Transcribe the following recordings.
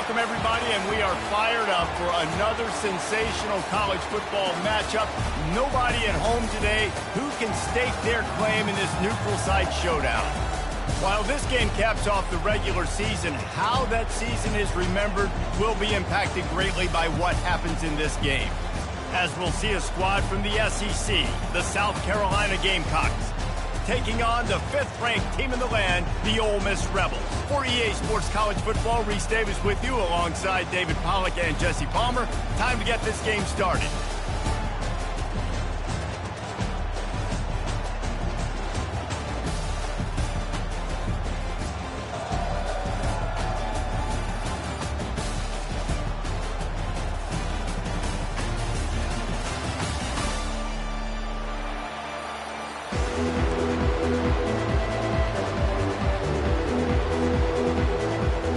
Welcome, everybody, and we are fired up for another sensational college football matchup. Nobody at home today who can stake their claim in this neutral site showdown. While this game caps off the regular season, how that season is remembered will be impacted greatly by what happens in this game. As we'll see a squad from the SEC, the South Carolina Gamecocks, taking on the 5th-ranked team in the land, the Ole Miss Rebels. For EA Sports College Football, Reese Davis with you alongside David Pollack and Jesse Palmer. Time to get this game started.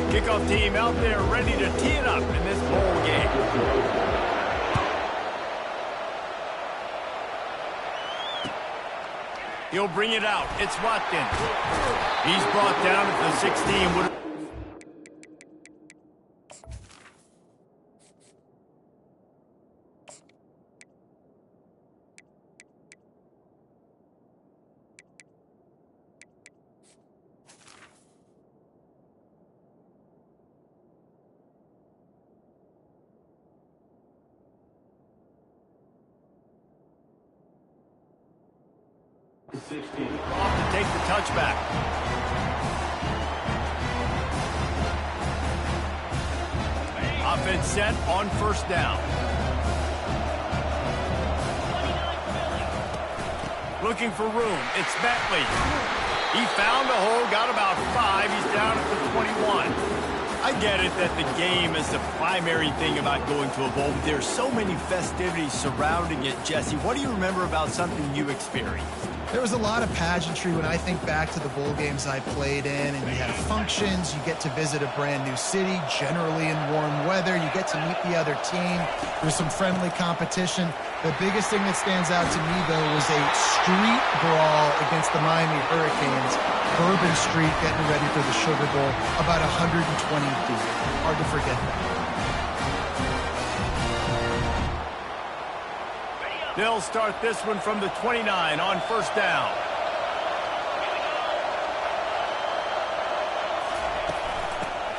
Kickoff team out there ready to tee it up in this bowl game. He'll bring it out. It's Watkins. He's brought down at the 16. Off to take the touchback. Offense set on first down. Looking for room. It's Bentley. He found a hole, got about 5. He's down at the 21. I get it that the game is the primary thing about going to a bowl, but there's so many festivities surrounding it. Jesse, what do you remember about something you experienced? There was a lot of pageantry when I think back to the bowl games I played in, and you had functions, you get to visit a brand new city, generally in warm weather, you get to meet the other team, there's some friendly competition. The biggest thing that stands out to me, though, was a street brawl against the Miami Hurricanes. Bourbon Street getting ready for the Sugar Bowl, about 120 deep. Hard to forget that. They'll start this one from the 29 on first down.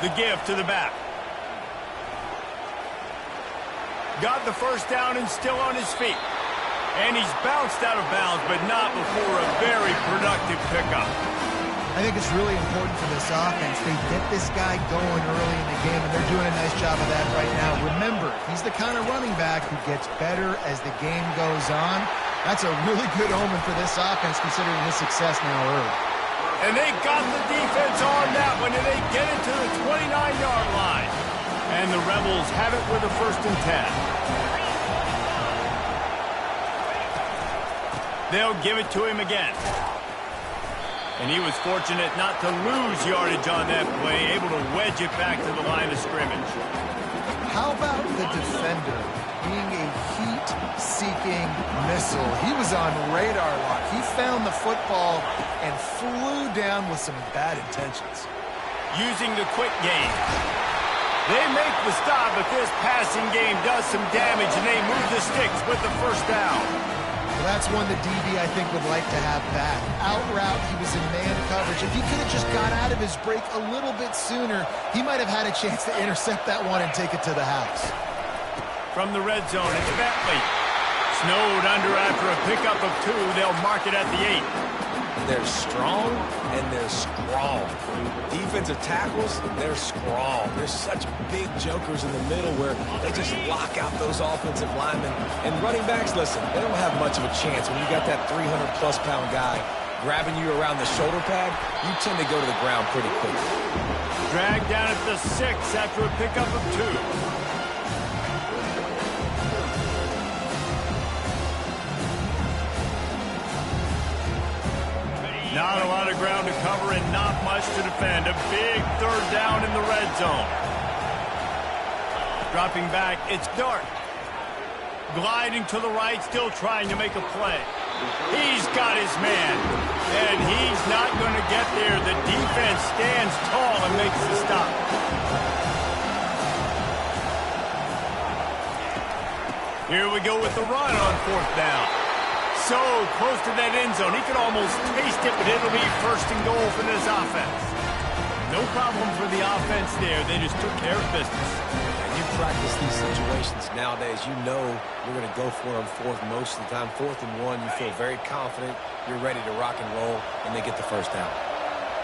The give to the back. Got the first down and still on his feet. And he's bounced out of bounds, but not before a very productive pickup. I think it's really important for this offense. They get this guy going early in the game, and they're doing a nice job of that right now. Remember, he's the kind of running back who gets better as the game goes on. That's a really good omen for this offense, considering his success now early. And they got the defense on that one, and they get it to the 29-yard line. And the Rebels have it with a 1st and 10. They'll give it to him again. And he was fortunate not to lose yardage on that play, able to wedge it back to the line of scrimmage. How about the defender being a heat-seeking missile? He was on radar lock. He found the football and flew down with some bad intentions. Using the quick game. They make the stop, but this passing game does some damage, and they move the sticks with the first down. Well, that's one the DB, I think, would like to have back. Out route, he was in man coverage. If he could have just got out of his break a little bit sooner, he might have had a chance to intercept that one and take it to the house. From the red zone, it's Bentley. Snowed under after a pickup of 2. They'll mark it at the 8. They're strong and they're scrawl. Defensive tackles, they're scrawl. They're such big jokers in the middle where they just lock out those offensive linemen. And running backs, listen, they don't have much of a chance when you got that 300-plus pound guy grabbing you around the shoulder pad. You tend to go to the ground pretty quickly. Dragged down at the 6 after a pickup of 2. Not a lot of ground to cover and not much to defend. A big 3rd down in the red zone. Dropping back, it's Dart. Gliding to the right, still trying to make a play. He's got his man, and he's not going to get there. The defense stands tall and makes the stop. Here we go with the run on 4th down. So close to that end zone. He could almost taste it, but it'll be 1st and goal for this offense. No problem for the offense there. They just took care of business. And you practice these situations nowadays. You know you're going to go for it on 4th most of the time. 4th and 1, you feel very confident. You're ready to rock and roll, and they get the 1st down.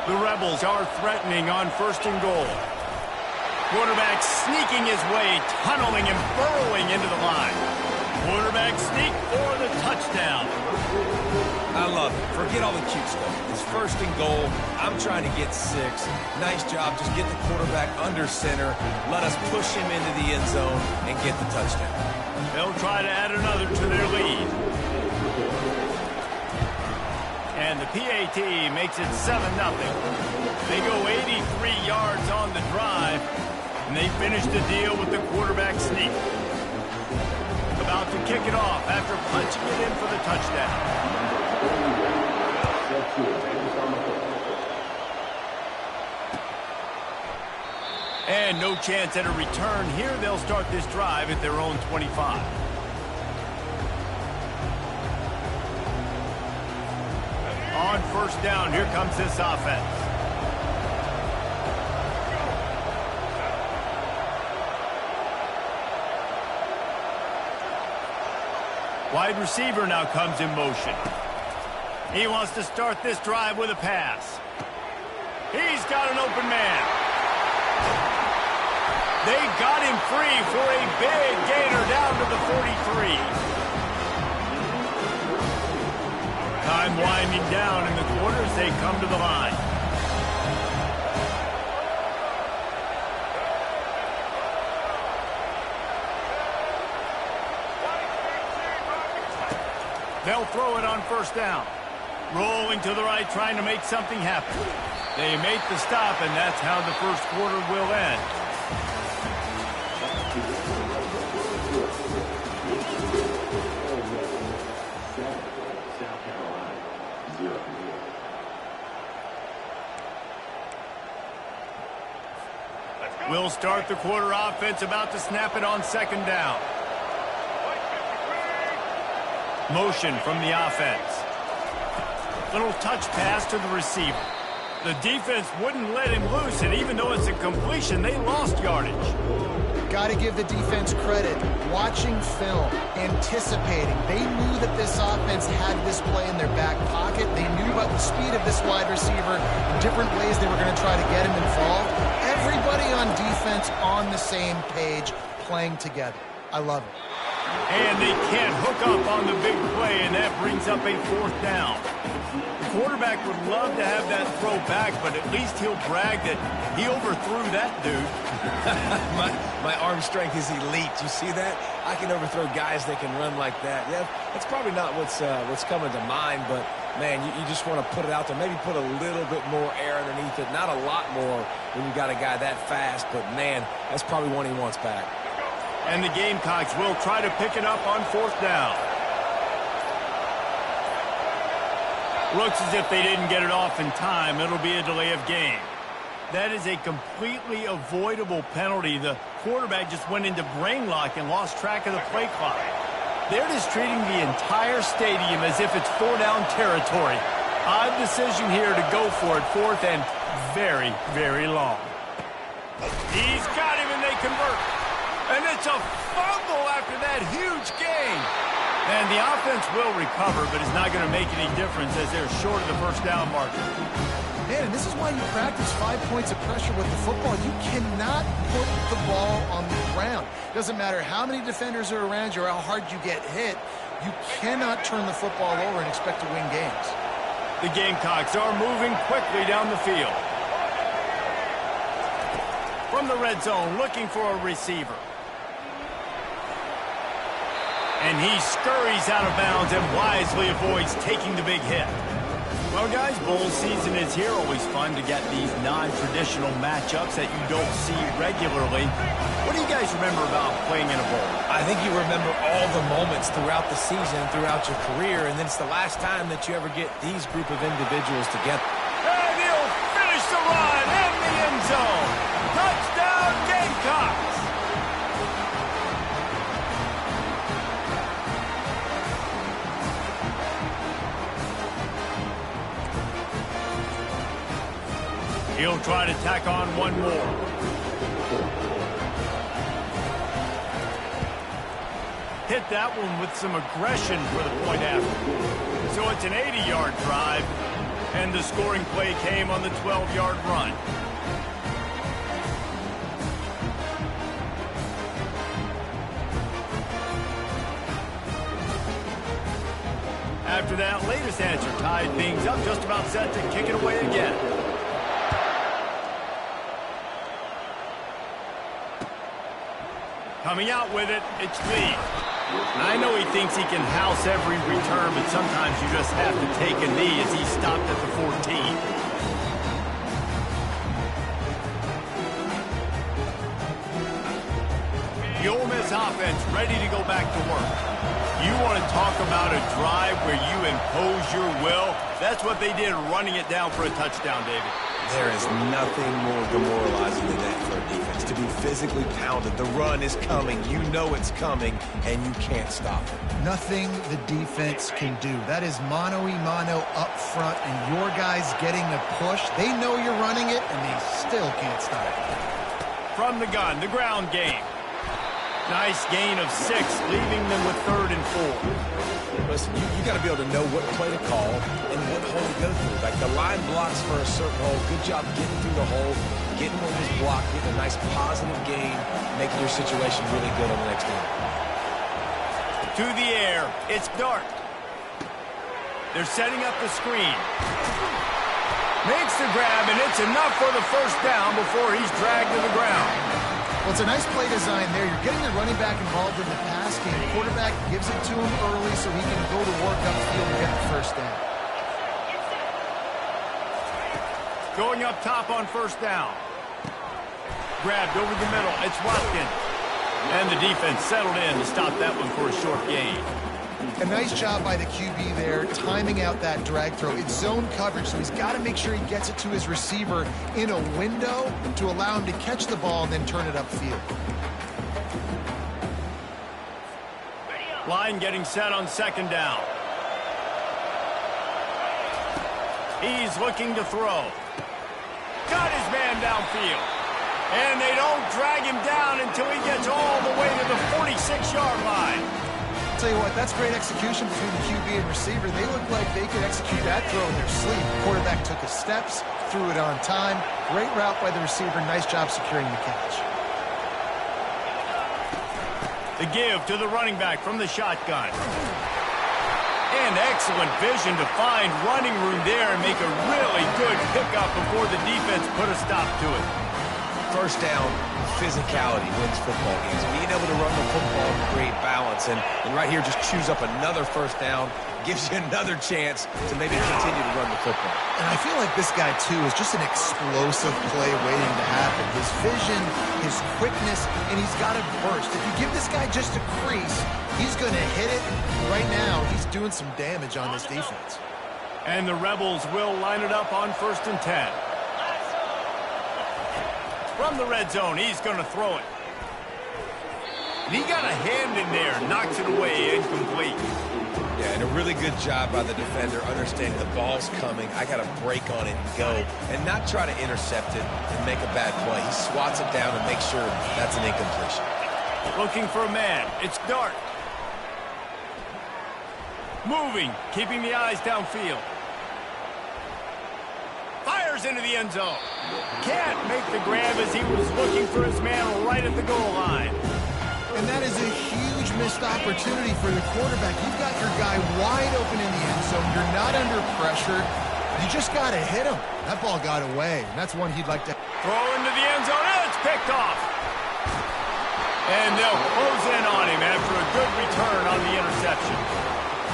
The Rebels are threatening on 1st and goal. Quarterback sneaking his way, tunneling and burrowing into the line. Quarterback sneak for the touchdown. I love it. Forget all the cute stuff. It's 1st and goal. I'm trying to get 6. Nice job. Just get the quarterback under center. Let us push him into the end zone and get the touchdown. They'll try to add another to their lead. And the PAT makes it 7-0. They go 83 yards on the drive, and they finish the deal with the quarterback sneak. About to kick it off after punching it in for the touchdown. And no chance at a return here. They'll start this drive at their own 25. On 1st down, here comes this offense. Wide receiver now comes in motion. He wants to start this drive with a pass. He's got an open man. They got him free for a big gainer down to the 43. Time winding down in the quarters. They come to the line. They'll throw it on 1st down. Rolling to the right, trying to make something happen. They make the stop, and that's how the 1st quarter will end. We'll start the quarter offense, about to snap it on 2nd down. Motion from the offense. Little touch pass to the receiver. The defense wouldn't let him loose, and even though it's a completion, they lost yardage. Got to give the defense credit. Watching film, anticipating. They knew that this offense had this play in their back pocket. They knew about the speed of this wide receiver, different ways they were going to try to get him involved. Everybody on defense on the same page, playing together. I love it. And they can't hook up on the big play, and that brings up a 4th down. The quarterback would love to have that throw back, but at least he'll brag that he overthrew that dude. my arm strength is elite. You see that? I can overthrow guys that can run like that. Yeah, that's probably not what's coming to mind, but, man, you just want to put it out there. Maybe put a little bit more air underneath it. Not a lot more when you got a guy that fast, but, man, that's probably one he wants back. And the Gamecocks will try to pick it up on 4th down. Looks as if they didn't get it off in time. It'll be a delay of game. That is a completely avoidable penalty. The quarterback just went into brain lock and lost track of the play clock. They're just treating the entire stadium as if it's 4-down territory. Odd decision here to go for it. 4th and very, very long. He's got him, and they convert. And it's a fumble after that huge gain. And the offense will recover, but it's not going to make any difference as they're short of the 1st down marker. Man, and this is why you practice 5 points of pressure with the football. You cannot put the ball on the ground. Doesn't matter how many defenders are around you or how hard you get hit. You cannot turn the football over and expect to win games. The Gamecocks are moving quickly down the field. From the red zone, looking for a receiver. And he scurries out of bounds and wisely avoids taking the big hit. Well, guys, bowl season is here. Always fun to get these non-traditional matchups that you don't see regularly. What do you guys remember about playing in a bowl? I think you remember all the moments throughout the season, throughout your career, and then it's the last time that you ever get these group of individuals together. And he'll finish the run in the end zone. Touchdown, Gamecocks! He'll try to tack on one more. Hit that one with some aggression for the point after. So it's an 80-yard drive, and the scoring play came on the 12-yard run. After that latest answer tied things up, just about set to kick it away again. Coming out with it, it's Lee. I know he thinks he can house every return, but sometimes you just have to take a knee as he stopped at the 14. The Ole Miss offense ready to go back to work. You want to talk about a drive where you impose your will? That's what they did, running it down for a touchdown, David. There is nothing more demoralizing than that for a defense, to be physically pounded. The run is coming. You know it's coming, and you can't stop it. Nothing the defense can do. That is mano-a-mano up front, and your guys getting a push. They know you're running it, and they still can't stop it. From the gun, the ground game. Nice gain of 6, leaving them with 3rd and 4. Listen, you got to be able to know what play to call and what hole to go through. Like the line blocks for a certain hole. Good job getting through the hole, getting where it was blocked, getting a nice positive gain, making your situation really good on the next down. To the air, it's Dart. They're setting up the screen. Makes the grab, and it's enough for the first down before he's dragged to the ground. Well, it's a nice play design there. You're getting the running back involved in the pass game. The quarterback gives it to him early so he can go to work upfield and get the first down. Going up top on first down. Grabbed over the middle. It's Watkins. And the defense settled in to stop that one for a short gain. A nice job by the QB there, timing out that drag throw. It's zone coverage, so he's got to make sure he gets it to his receiver in a window to allow him to catch the ball and then turn it upfield. Line getting set on second down. He's looking to throw. Got his man downfield. And they don't drag him down until he gets all the way to the 46-yard line. I'll tell you what, that's great execution between the QB and receiver. They look like they could execute that throw in their sleep. The quarterback took his steps, threw it on time. Great route by the receiver. Nice job securing the catch. The give to the running back from the shotgun. And excellent vision to find running room there and make a really good pickup before the defense put a stop to it. First down, physicality wins football games. Being able to run the football and create balance. And right here, just choose up another first down, gives you another chance to maybe continue to run the football. And I feel like this guy, too, is just an explosive play waiting to happen. His vision, his quickness, and he's got a burst. If you give this guy just a crease, he's going to hit it. Right now, he's doing some damage on this defense. And the Rebels will line it up on 1st and 10. From the red zone, he's going to throw it. And he got a hand in there, knocks it away, incomplete. Yeah, and a really good job by the defender understanding the ball's coming. I got to break on it and go, and not try to intercept it and make a bad play. He swats it down and makes sure that's an incompletion. Looking for a man. It's Dart. Moving, keeping the eyes downfield. Fires into the end zone. Can't make the grab as he was looking for his man right at the goal line. And that is a huge missed opportunity for the quarterback. You've got your guy wide open in the end zone. You're not under pressure. You just got to hit him. That ball got away, and that's one he'd like to... Throw into the end zone, and it's picked off. And they'll close in on him after a good return on the interception.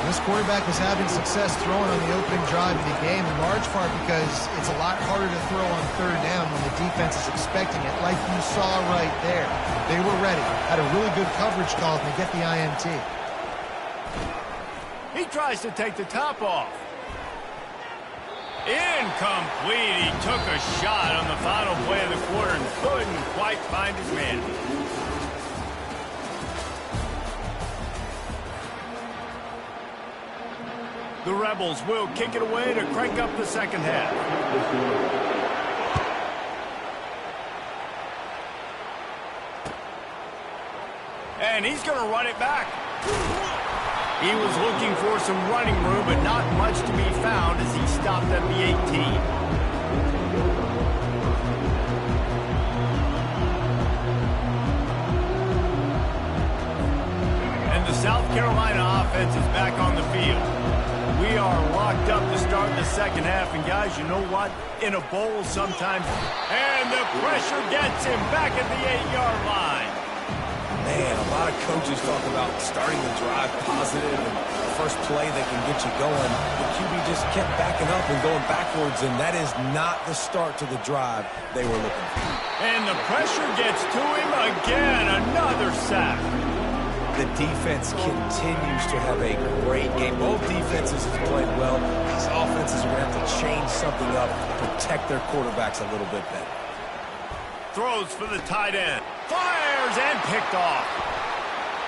This quarterback was having success throwing on the opening drive of the game, in large part because it's a lot harder to throw on 3rd down when the defense is expecting it, like you saw right there. They were ready, had a really good coverage call, and they get the INT. He tries to take the top off. Incomplete. He took a shot on the final play of the quarter and couldn't quite find his man. The Rebels will kick it away to crank up the second half. and he's going to run it back. He was looking for some running room, but not much to be found as he stopped at the 18. And the South Carolina offense is back on the field. We are locked up to start the second half, and guys, you know what? In a bowl sometimes, and the pressure gets him back at the 8-yard line. Man, a lot of coaches talk about starting the drive positive and the first play that can get you going. The QB just kept backing up and going backwards, and that is not the start to the drive they were looking for. And the pressure gets to him again, another sack. The defense continues to have a great game. Both defenses have played well. These offenses are going to have to change something up, protect their quarterbacks a little bit better. Throws for the tight end. Fires and picked off.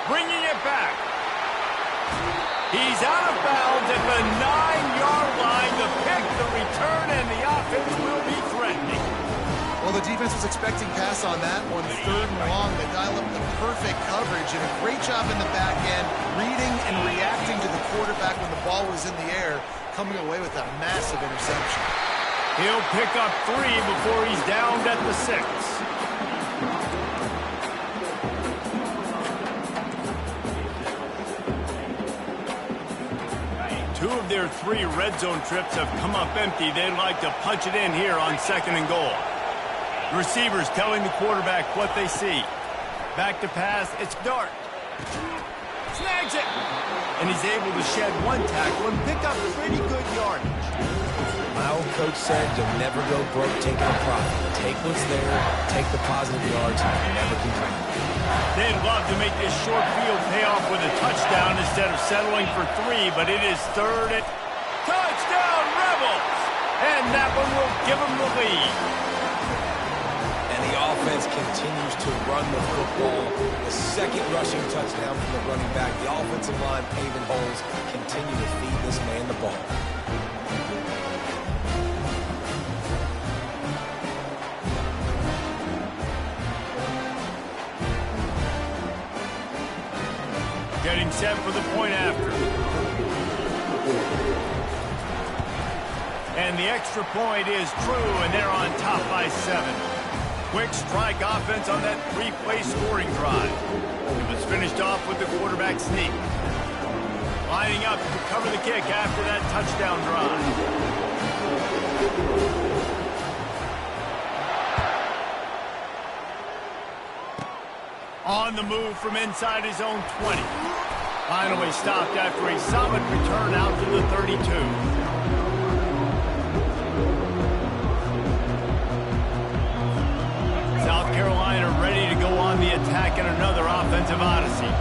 Bringing it back. He's out of bounds at the 9-yard line. The pick, the return, and the offense will be threatening. Well, the defense was expecting pass on that one. 3rd and long. They dial up the perfect coverage and a great job in the back end, reading and reacting to the quarterback when the ball was in the air, coming away with a massive interception. He'll pick up 3 before he's downed at the 6. Two of their 3 red zone trips have come up empty. They'd like to punch it in here on 2nd and goal. The receivers telling the quarterback what they see. Back to pass, it's Dart. Snags it! And he's able to shed 1 tackle and pick up pretty good yardage. My old coach said you'll never go broke taking a profit. Take what's there, take the positive yards, and you never complain. They'd love to make this short field pay off with a touchdown instead of settling for 3, but it is 3rd and... Touchdown, Rebels! And that one will give them the lead. And the offense continues to run the football. The 2nd rushing touchdown from the running back. The offensive line paving holes. Continue to feed this man the ball. Getting set for the point after. And the extra point is true, and they're on top by 7. Quick strike offense on that 3-play scoring drive. It was finished off with the quarterback sneak. Lining up to cover the kick after that touchdown drive. On the move from inside his own 20. Finally stopped after a solid return out to the 32. South Carolina ready to go on the attack in another offensive odyssey.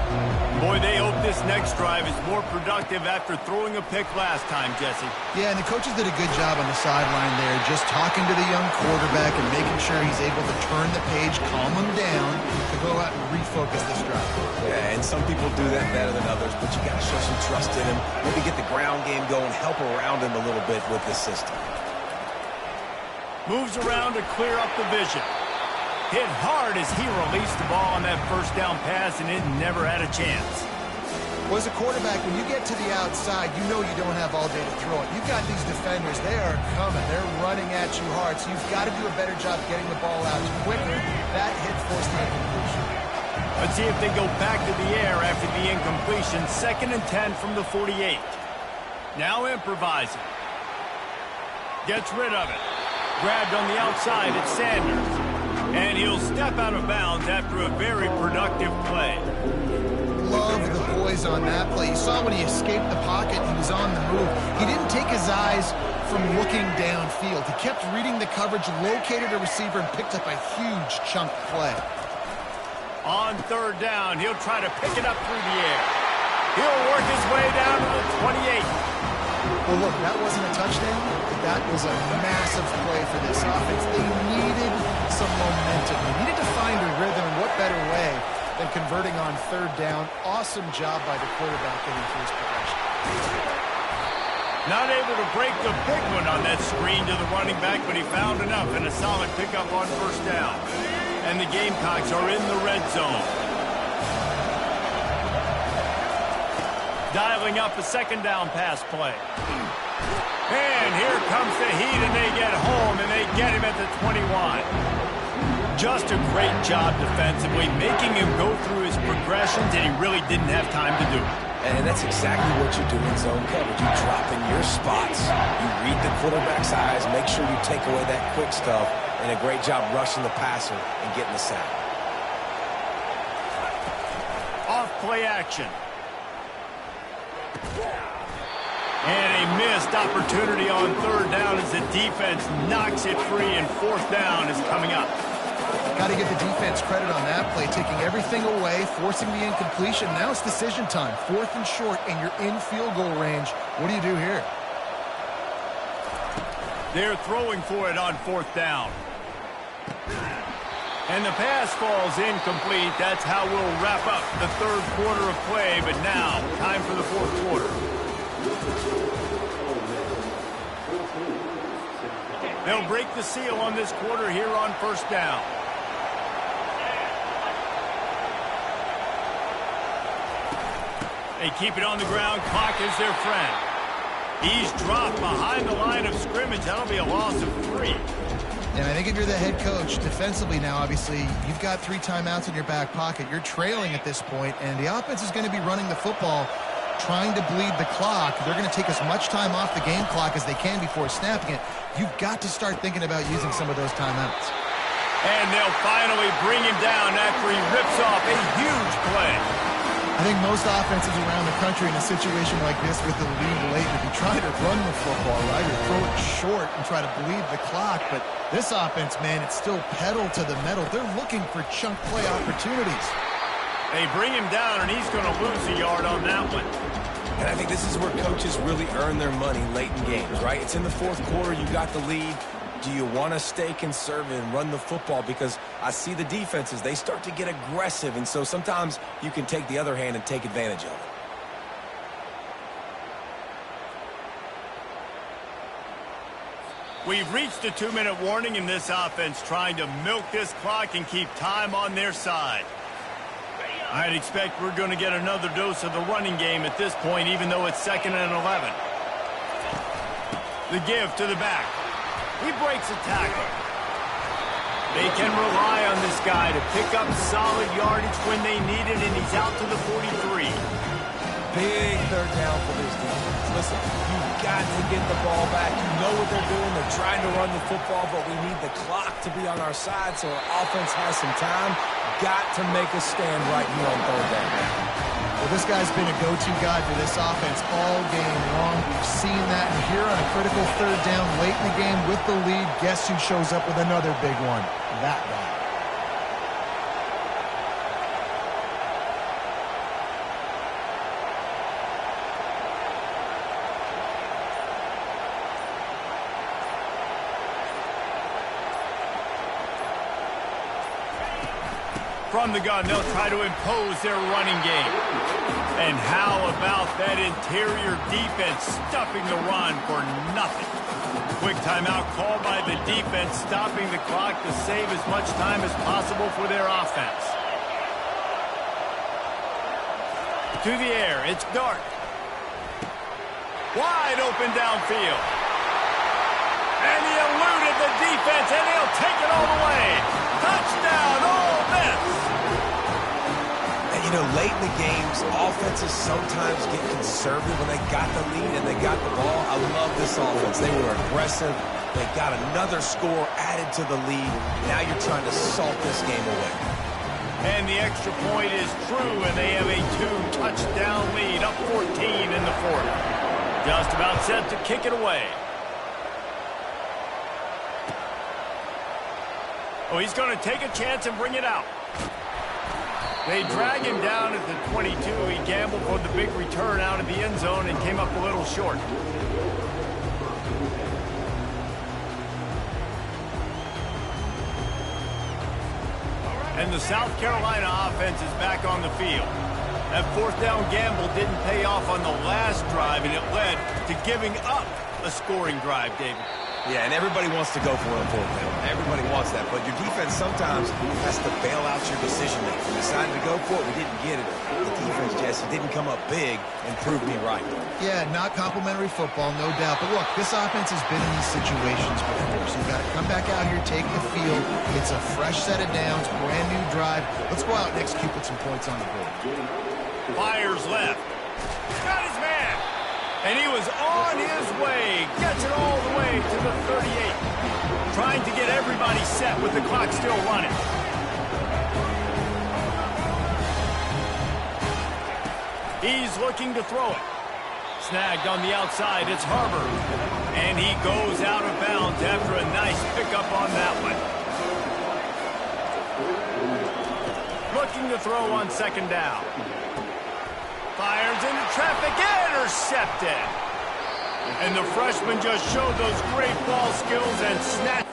Boy, they hope this next drive is more productive after throwing a pick last time, Jesse. Yeah, and the coaches did a good job on the sideline there, just talking to the young quarterback and making sure he's able to turn the page, calm him down, to go out and refocus this drive. Yeah, and some people do that better than others, but you got to show some trust in him. Maybe get the ground game going, help around him a little bit with this system. Moves around to clear up the vision. Hit hard as he released the ball on that 1st down pass, and it never had a chance. Well, as a quarterback, when you get to the outside, you know you don't have all day to throw it. You've got these defenders. They are coming. They're running at you hard, so you've got to do a better job getting the ball out quicker. That hit forced the incompletion. Let's see if they go back to the air after the incompletion. 2nd and 10 from the 48. Now improvising. Gets rid of it. Grabbed on the outside, it's Sanders. And he'll step out of bounds after a very productive play. Love the boys on that play. You saw when he escaped the pocket, he was on the move. He didn't take his eyes from looking downfield. He kept reading the coverage, located a receiver, and picked up a huge chunk play. On 3rd down, he'll try to pick it up through the air. He'll work his way down to the 28. Well, look, that wasn't a touchdown, but that was a massive play for this offense. They needed some momentum. They needed to find a rhythm, and what better way than converting on 3rd down. Awesome job by the quarterback getting through his progression. Not able to break the big one on that screen to the running back, but he found enough and a solid pickup on 1st down. And the Gamecocks are in the red zone. Dialing up a second down pass play. And here comes the heat, and they get home, and they get him at the 21. Just a great job defensively, making him go through his progressions, and he really didn't have time to do it. And that's exactly what you do in zone coverage. You drop in your spots, you read the quarterback's eyes, make sure you take away that quick stuff, and a great job rushing the passer and getting the sack. Off play action. And a missed opportunity on third down as the defense knocks it free, and fourth down is coming up. Got to give the defense credit on that play, taking everything away, forcing the incompletion. Now it's decision time. Fourth and short, and you're in field goal range. What do you do here? They're throwing for it on fourth down. And the pass falls incomplete. That's how we'll wrap up the third quarter of play. But now, time for the fourth quarter. They'll break the seal on this quarter here on first down. They keep it on the ground. Clock is their friend. He's dropped behind the line of scrimmage. That'll be a loss of 3. And I think if you're the head coach, defensively now, obviously, you've got 3 timeouts in your back pocket. You're trailing at this point, and the offense is going to be running the football, trying to bleed the clock. They're going to take as much time off the game clock as they can before snapping it. You've got to start thinking about using some of those timeouts. And they'll finally bring him down after he rips off a huge play. I think most offenses around the country in a situation like this with the lead late would be trying to run the football, right, or throw it short and try to bleed the clock. But this offense, man, it's still pedal to the metal. They're looking for chunk play opportunities. They bring him down, and he's going to lose a yard on that one. And I think this is where coaches really earn their money late in games, right? It's in the fourth quarter. You got the lead. Do you want to stay conservative and run the football? Because I see the defenses, they start to get aggressive, and so sometimes you can take the other hand and take advantage of it. We've reached a 2-minute warning in this offense, trying to milk this clock and keep time on their side. I'd expect we're going to get another dose of the running game at this point, even though it's 2nd and 11. The give to the back. He breaks a tackle. They can rely on this guy to pick up solid yardage when they need it, and he's out to the 43. Big third down for this defense. Listen, you've got to get the ball back. You know what they're doing. They're trying to run the football, but we need the clock to be on our side so our offense has some time. Got to make a stand right here on third down. Well, this guy's been a go-to guy for this offense all game long. We've seen that, and here on a critical third down late in the game with the lead, guess who shows up with another big one? That guy. From the gun, they'll try to impose their running game. And how about that interior defense stuffing the run for nothing? Quick timeout called by the defense, stopping the clock to save as much time as possible for their offense. To the air, it's Dart. Wide open downfield. And he eluded the defense, and he'll take it all the way. Touchdown, Ole Miss! And, you know, late in the games, offenses sometimes get conservative when they got the lead and they got the ball. I love this offense. They were aggressive. They got another score added to the lead. Now you're trying to salt this game away. And the extra point is true, and they have a 2-touchdown lead, up 14 in the fourth. Just about set to kick it away. Oh, he's going to take a chance and bring it out. They drag him down at the 22. He gambled for the big return out of the end zone and came up a little short. And the South Carolina offense is back on the field. That fourth down gamble didn't pay off on the last drive, and it led to giving up a scoring drive, David. Yeah, and everybody wants to go for a full penalty. Everybody wants that, but your defense sometimes has to bail out your decision-making. We decided to go for it. We didn't get it. The defense, Jesse, didn't come up big and prove me right. Yeah, not complimentary football, no doubt. But look, this offense has been in these situations before, so you got to come back out here, take the field. It's a fresh set of downs, brand new drive. Let's go out and execute with some points on the board. Fires left. Got his man. And he was on his way. Gets it all the way to the 38. Trying to get everybody set with the clock still running. He's looking to throw it. Snagged on the outside. It's Harbor. And he goes out of bounds after a nice pickup on that one. Looking to throw on second down. Fires into traffic, intercepted. And the freshman just showed those great ball skills and snatched.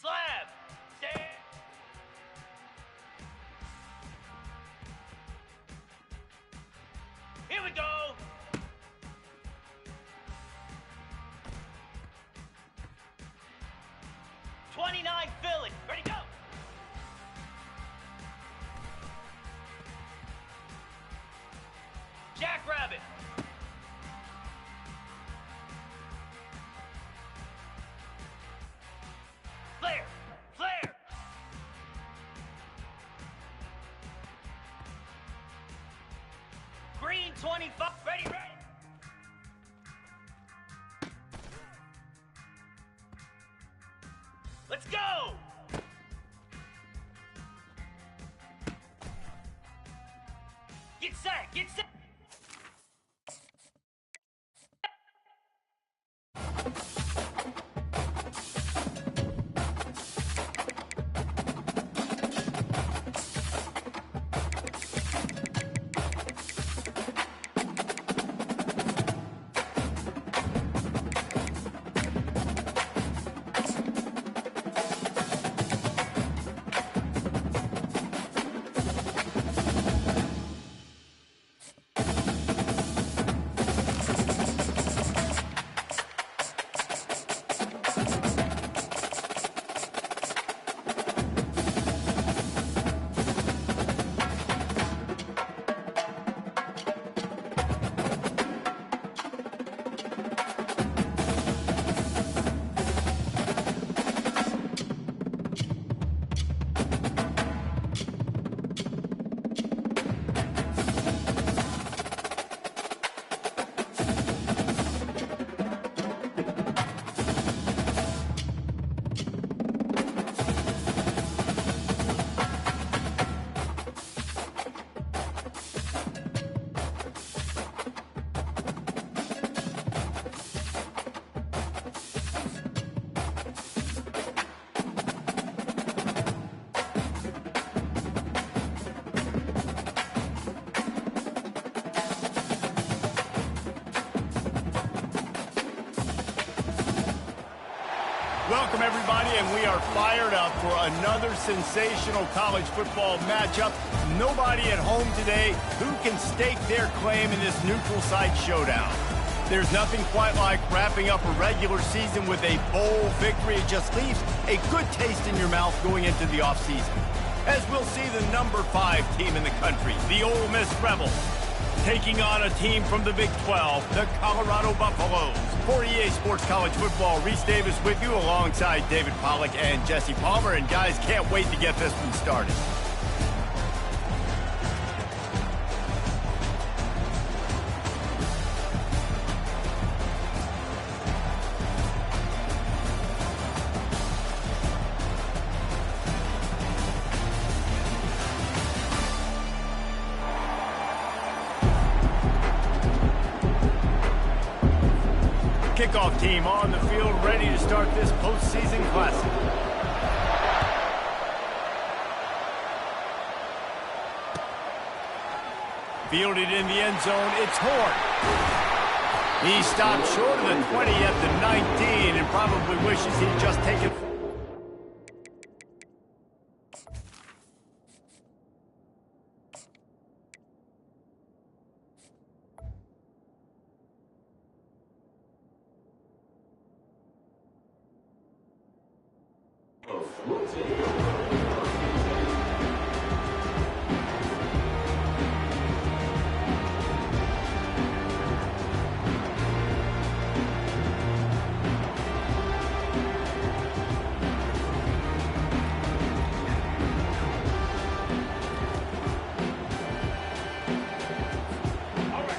Slab! Stand! Here we go! '29 Philly, ready, go! Jackrabbit! Flare! Flare! Green 25, ready, ready! Let's go! Get set, get set! Welcome, everybody, and we are fired up for another sensational college football matchup. Nobody at home today who can stake their claim in this neutral site showdown. There's nothing quite like wrapping up a regular season with a bowl victory. It just leaves a good taste in your mouth going into the offseason. As we'll see the number 5 team in the country, the Ole Miss Rebels, taking on a team from the Big 12, the Colorado Buffaloes. For EA Sports College Football, Reese Davis with you alongside David Pollack and Jesse Palmer. And guys, can't wait to get this one started. Kickoff team on the field, ready to start this postseason classic. Fielded in the end zone, it's Horn. He stopped short of the 20 at the 19 and probably wishes he'd just taken.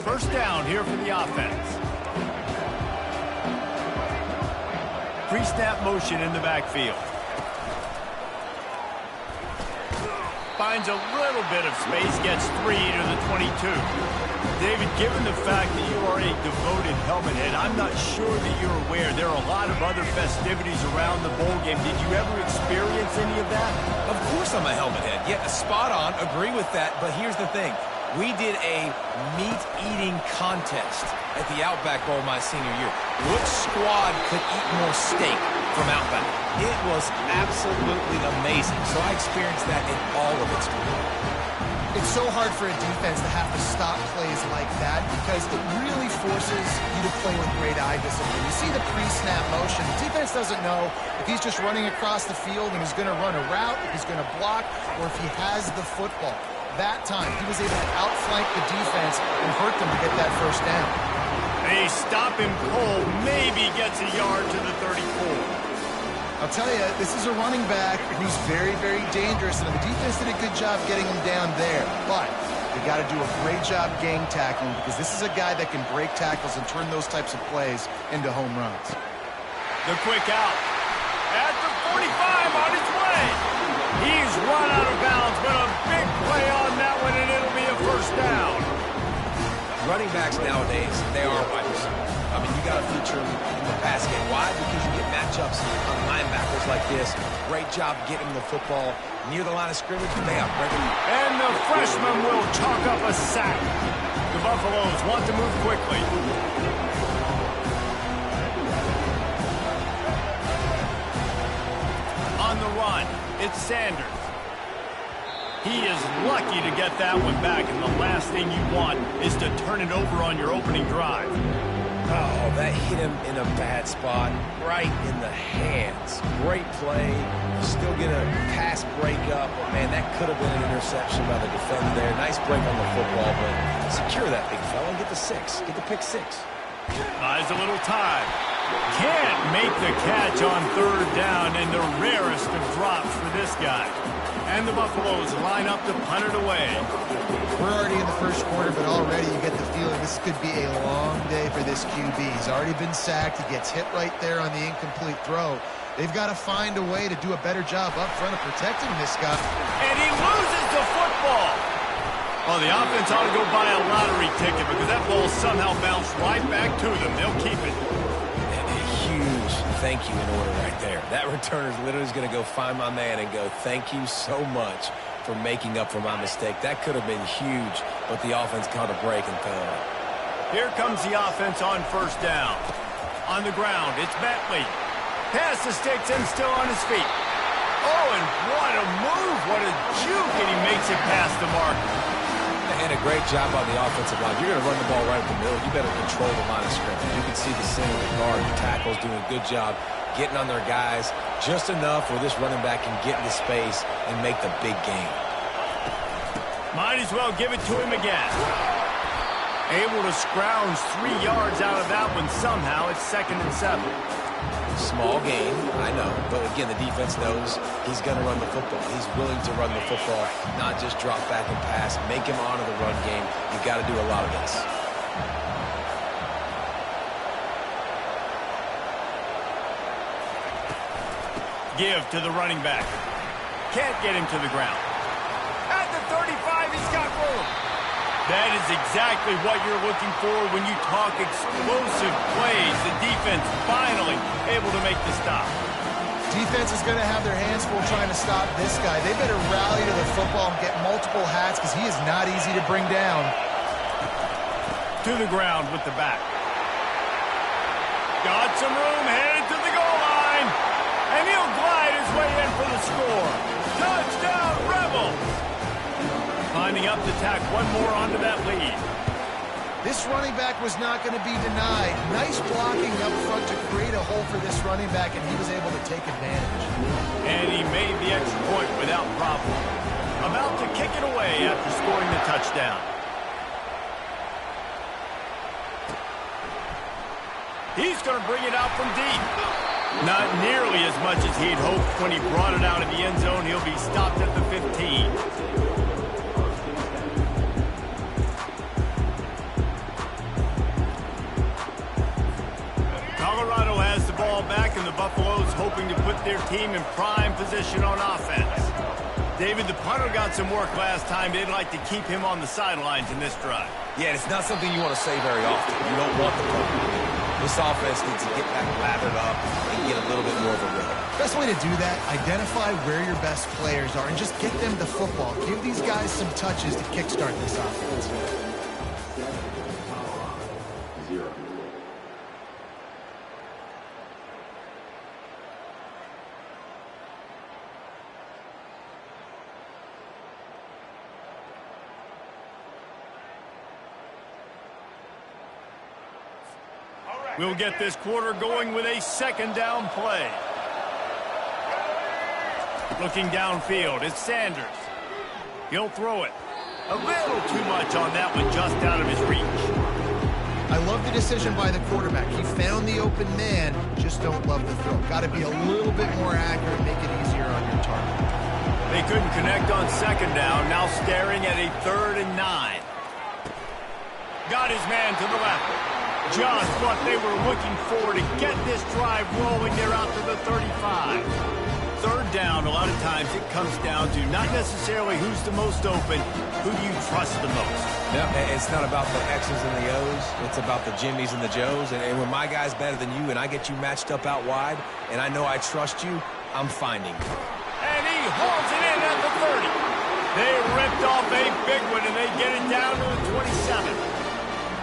First down here for the offense. Pre-snap motion in the backfield. Finds a little bit of space, gets 3 to the 22. David, given the fact that you are a devoted helmet head, I'm not sure that you're aware there are a lot of other festivities around the bowl game. Did you ever experience any of that? Of course I'm a helmet head. Yeah, spot on. Agree with that. But here's the thing. We did a meat-eating contest at the Outback Bowl my senior year. Which squad could eat more steak from Outback? It was absolutely amazing. So I experienced that in all of its glory. It's so hard for a defense to have to stop plays like that because it really forces you to play with great eye discipline. You see the pre-snap motion. The defense doesn't know if he's just running across the field and he's going to run a route, if he's going to block, or if he has the football. That time, he was able to outflank the defense and hurt them to get that first down. They stop him cold, maybe gets a yard to the 34. I'll tell you, this is a running back who's very, very dangerous, and the defense did a good job getting him down there. But they got to do a great job gang tackling because this is a guy that can break tackles and turn those types of plays into home runs. The quick out. At the 45 on his way. He's run out of bounds, but a big play on that one, and it'll be a first down. Running backs nowadays, they are wide receivers. I mean, you got to feature them in the pass game. Why? Because you get matchups on linebackers like this. Great job getting the football near the line of scrimmage. Bam, break it. And the freshman will chalk up a sack. The Buffaloes want to move quickly. On the run, it's Sanders. He is lucky to get that one back, and the last thing you want is to turn it over on your opening drive. Oh, that hit him in a bad spot, right in the hands. Great play. Still get a pass break up. But, man, that could have been an interception by the defender there. Nice break on the football, but secure that big fella and get the 6. Get the pick 6. Buys a little time. Can't make the catch on third down, and the rarest of drops for this guy. And the Buffaloes line up to punt it away. We're already in the first quarter, but already you get the feeling this could be a long day for this QB. He's already been sacked. He gets hit right there on the incomplete throw. They've got to find a way to do a better job up front of protecting this guy. And he loses the football. Oh, the offense ought to go buy a lottery ticket because that ball somehow bounced right back to them. They'll keep it. And a huge thank you in order right there. That returner's literally going to go find my man and go, thank you so much for making up for my mistake. That could have been huge, but the offense caught a break and fell on it. Here comes the offense on first down. On the ground, it's Bentley. Past the sticks and still on his feet. Oh, and what a move. What a juke, and he makes it past the mark. And a great job on the offensive line. You're going to run the ball right up the middle. You better control the line of scrimmage. You can see the center of the guard, the tackles doing a good job getting on their guys just enough where this running back can get into space and make the big game. Might as well give it to him again. Able to scrounge 3 yards out of that one somehow. It's 2nd and 7. Small gain, I know, but again, the defense knows he's going to run the football. He's willing to run the football, not just drop back and pass, make him honor the run game. You got to do a lot of this. Give to the running back. Can't get him to the ground. At the 35, he's got room. That is exactly what you're looking for when you talk explosive plays. The defense finally able to make the stop. Defense is going to have their hands full trying to stop this guy. They better rally to the football and get multiple hats because he is not easy to bring down. To the ground with the back. Got some room, headed to the goal line. And he'll glide his way in for the score. Touchdown, Rebel! Lining up to tack one more onto that lead. This running back was not going to be denied. Nice blocking up front to create a hole for this running back, and he was able to take advantage. And he made the extra point without problem. About to kick it away after scoring the touchdown. He's going to bring it out from deep. Not nearly as much as he'd hoped when he brought it out of the end zone. He'll be stopped at the 15. Colorado has the ball back, and the Buffaloes hoping to put their team in prime position on offense. David, the punter got some work last time. They'd like to keep him on the sidelines in this drive. Yeah, it's not something you want to say very often. You don't want the punter. This offense needs to get back lathered up and get a little bit more of a rhythm. Best way to do that, identify where your best players are and just get them the football. Give these guys some touches to kickstart this offense. We'll get this quarter going with a 2nd down play. Looking downfield, it's Sanders. He'll throw it. A little too much on that one, just out of his reach. I love the decision by the quarterback. He found the open man, just don't love the throw. Got to be a little bit more accurate, make it easier on your target. They couldn't connect on 2nd down, now staring at a 3rd and 9. Got his man to the left. Just what they were looking for to get this drive rolling. They're out to the 35. 3rd down, a lot of times it comes down to not necessarily who's the most open, who do you trust the most. No, it's not about the X's and the O's. It's about the Jimmys and the Joes. And when my guy's better than you and I get you matched up out wide and I know I trust you, I'm finding you. And he hauls it in at the 30. They ripped off a big one and they get it down to the 27.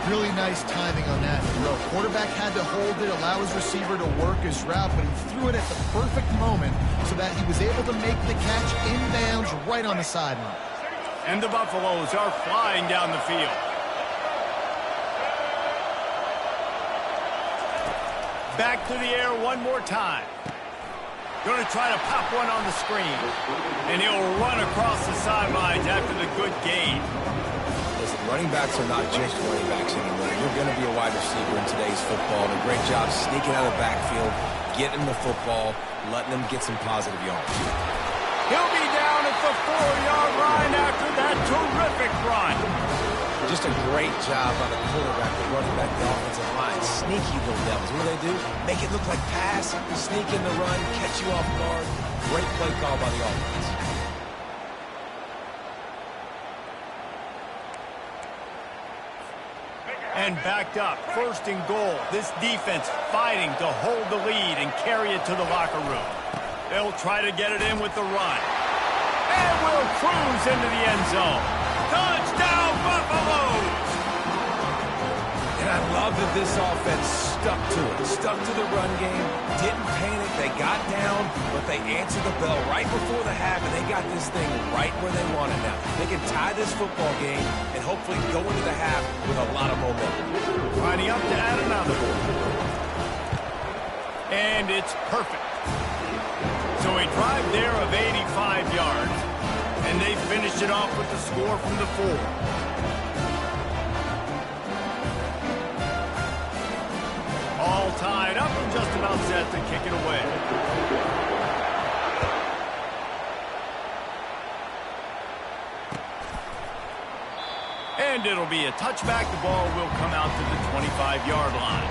Really nice timing on that throw. Quarterback had to hold it, allow his receiver to work his route, but he threw it at the perfect moment so that he was able to make the catch inbounds right on the sideline. And the Buffaloes are flying down the field. Back to the air one more time. Going to try to pop one on the screen. And he'll run across the sidelines after the good gain. Listen, running backs are not just running backs anymore. You're going to be a wide receiver in today's football. And a great job sneaking out of the backfield, getting the football, letting them get some positive yards. He'll be down at the 4-yard line after that terrific run. Just a great job by the quarterback, the running back, the offensive line. Sneaky little devils. What do? Make it look like pass, sneak in the run, catch you off guard. Great play call by the offense. And backed up, 1st and goal. This defense fighting to hold the lead and carry it to the locker room. They'll try to get it in with the run. And will cruise into the end zone. Touchdown, Buffaloes! And I I love that this offense stuck to it, stuck to the run game, didn't panic. They got down, but they answered the bell right before the half, and they got this thing right where they want it now. They can tie this football game and hopefully go into the half with a lot of momentum. Lining up to add another. And it's perfect. So a drive there of 85 yards, and they finished it off with the score from the 4. All tied up and just about set to kick it away. And it'll be a touchback. The ball will come out to the 25-yard line.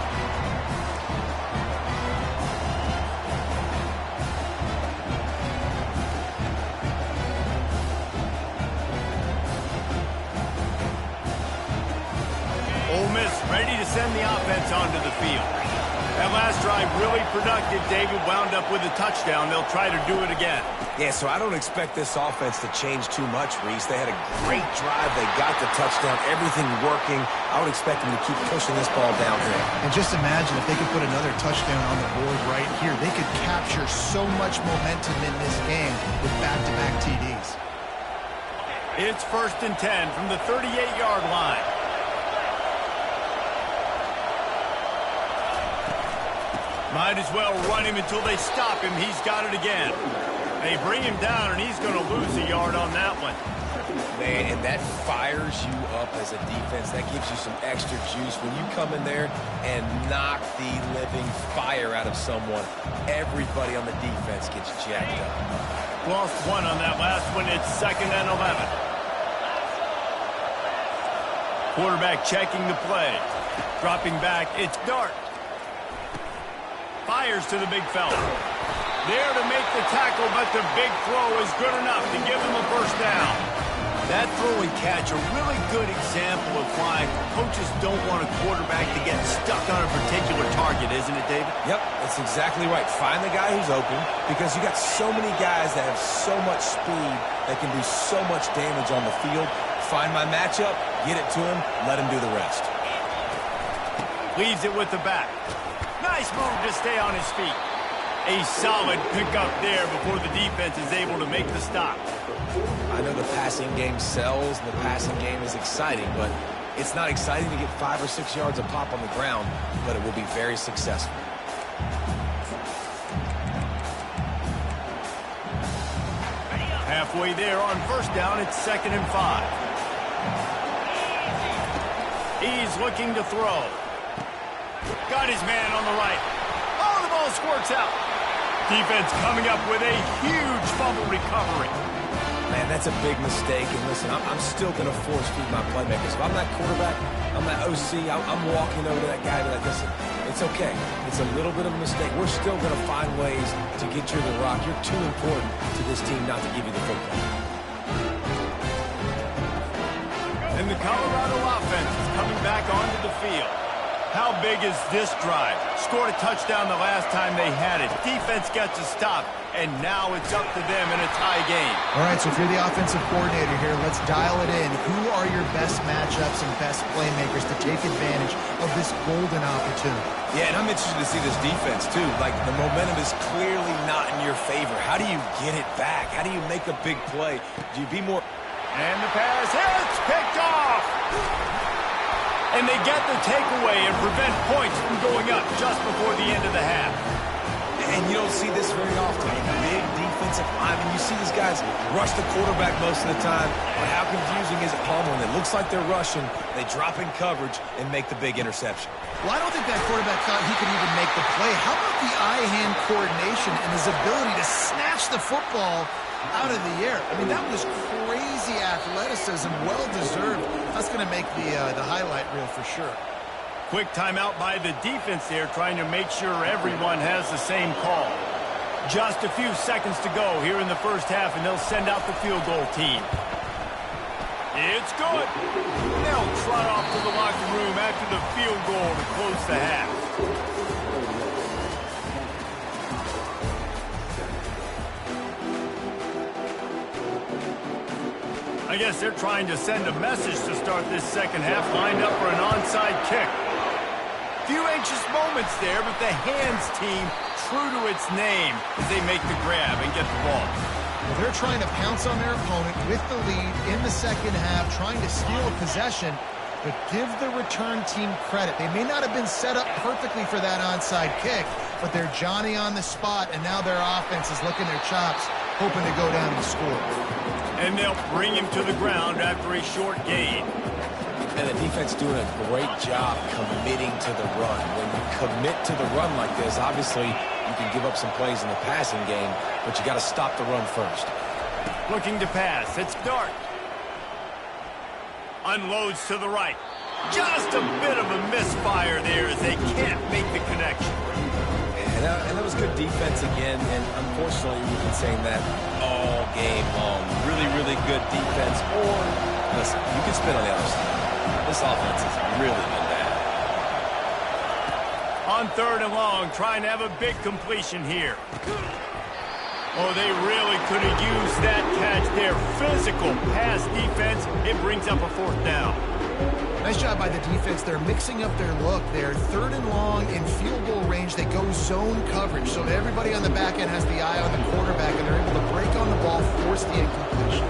Ole Miss ready to send the offense onto the field. That last drive really productive. David wound up with a touchdown. They'll try to do it again. Yeah, so I don't expect this offense to change too much, Reese. They had a great drive. They got the touchdown. Everything working. I would expect them to keep pushing this ball downhill. And just imagine if they could put another touchdown on the board right here. They could capture so much momentum in this game with back-to-back TDs. It's 1st and 10 from the 38-yard line. Might as well run him until they stop him. He's got it again. They bring him down, and he's going to lose a yard on that one. Man, and that fires you up as a defense. That gives you some extra juice. When you come in there and knock the living fire out of someone, everybody on the defense gets jacked up. Lost one on that last one. It's 2nd and 11. Quarterback checking the play. Dropping back, it's Dart. Fires to the big fella. There to make the tackle, but the big throw is good enough to give him a first down. That throw and catch, a really good example of why coaches don't want a quarterback to get stuck on a particular target, isn't it, David? Yep, that's exactly right. Find the guy who's open, because you got so many guys that have so much speed that can do so much damage on the field. Find my matchup, get it to him, let him do the rest. Leaves it with the back. Nice move to stay on his feet. A solid pickup there before the defense is able to make the stop. I know the passing game sells, and the passing game is exciting, but it's not exciting to get 5 or 6 yards a pop on the ground, but it will be very successful. Halfway there on first down, it's 2nd and 5. He's looking to throw. Got his man on the right. Oh, the ball squirts out. Defense coming up with a huge fumble recovery. Man, that's a big mistake. And listen, I'm still going to force feed my playmakers. If I'm that quarterback, I'm that OC, I'm walking over to that guy and be like, listen, it's okay. It's a little bit of a mistake. We're still going to find ways to get you the rock. You're too important to this team not to give you the football. And the Colorado offense is coming back onto the field. How big is this drive? Scored a touchdown the last time they had it. Defense gets a stop, and now it's up to them in a tie game. All right, so if you're the offensive coordinator here, let's dial it in. Who are your best matchups and best playmakers to take advantage of this golden opportunity? Yeah, and I'm interested to see this defense, too. Like, the momentum is clearly not in your favor. How do you get it back? How do you make a big play? Do you be more... And the pass hits, picked off! And they get the takeaway and prevent points from going up just before the end of the half. And you don't see this very often. Big defensive linemen. You see these guys rush the quarterback most of the time. But how confusing is it, Palmer, when it looks like they're rushing, they drop in coverage and make the big interception? Well, I don't think that quarterback thought he could even make the play. How about the eye-hand coordination and his ability to snatch the football out of the air? I mean, that was crazy athleticism, well-deserved. That's going to make the highlight reel for sure. Quick timeout by the defense there, trying to make sure everyone has the same call. Just a few seconds to go here in the first half, and they'll send out the field goal team. It's good. They'll trot off to the locker room after the field goal to close the half. I guess they're trying to send a message to start this second half, lined up for an onside kick. Few anxious moments there, but the hands team true to its name as they make the grab and get the ball. Well, they're trying to pounce on their opponent with the lead in the second half, trying to steal a possession, but give the return team credit. They may not have been set up perfectly for that onside kick, but they're Johnny on the spot, and now their offense is licking their chops, hoping to go down and score. And they'll bring him to the ground after a short gain. And the defense doing a great job committing to the run. When you commit to the run like this, obviously you can give up some plays in the passing game, but you got to stop the run first. Looking to pass. It's Dart. Unloads to the right. Just a bit of a misfire there as they can't make the connection. And that was good defense again, and unfortunately we've been saying that all game long. Really, really good defense. Or, listen, you can spin on the other side. This offense has really been bad. On 3rd and long, trying to have a big completion here. Oh, they really could have used that catch there. Physical pass defense. It brings up a 4th down. Nice job by the defense. They're mixing up their look. They're 3rd and long in field goal range. They go zone coverage, so everybody on the back end has the eye on the quarterback, and they're able to break on the ball, force the incompletion.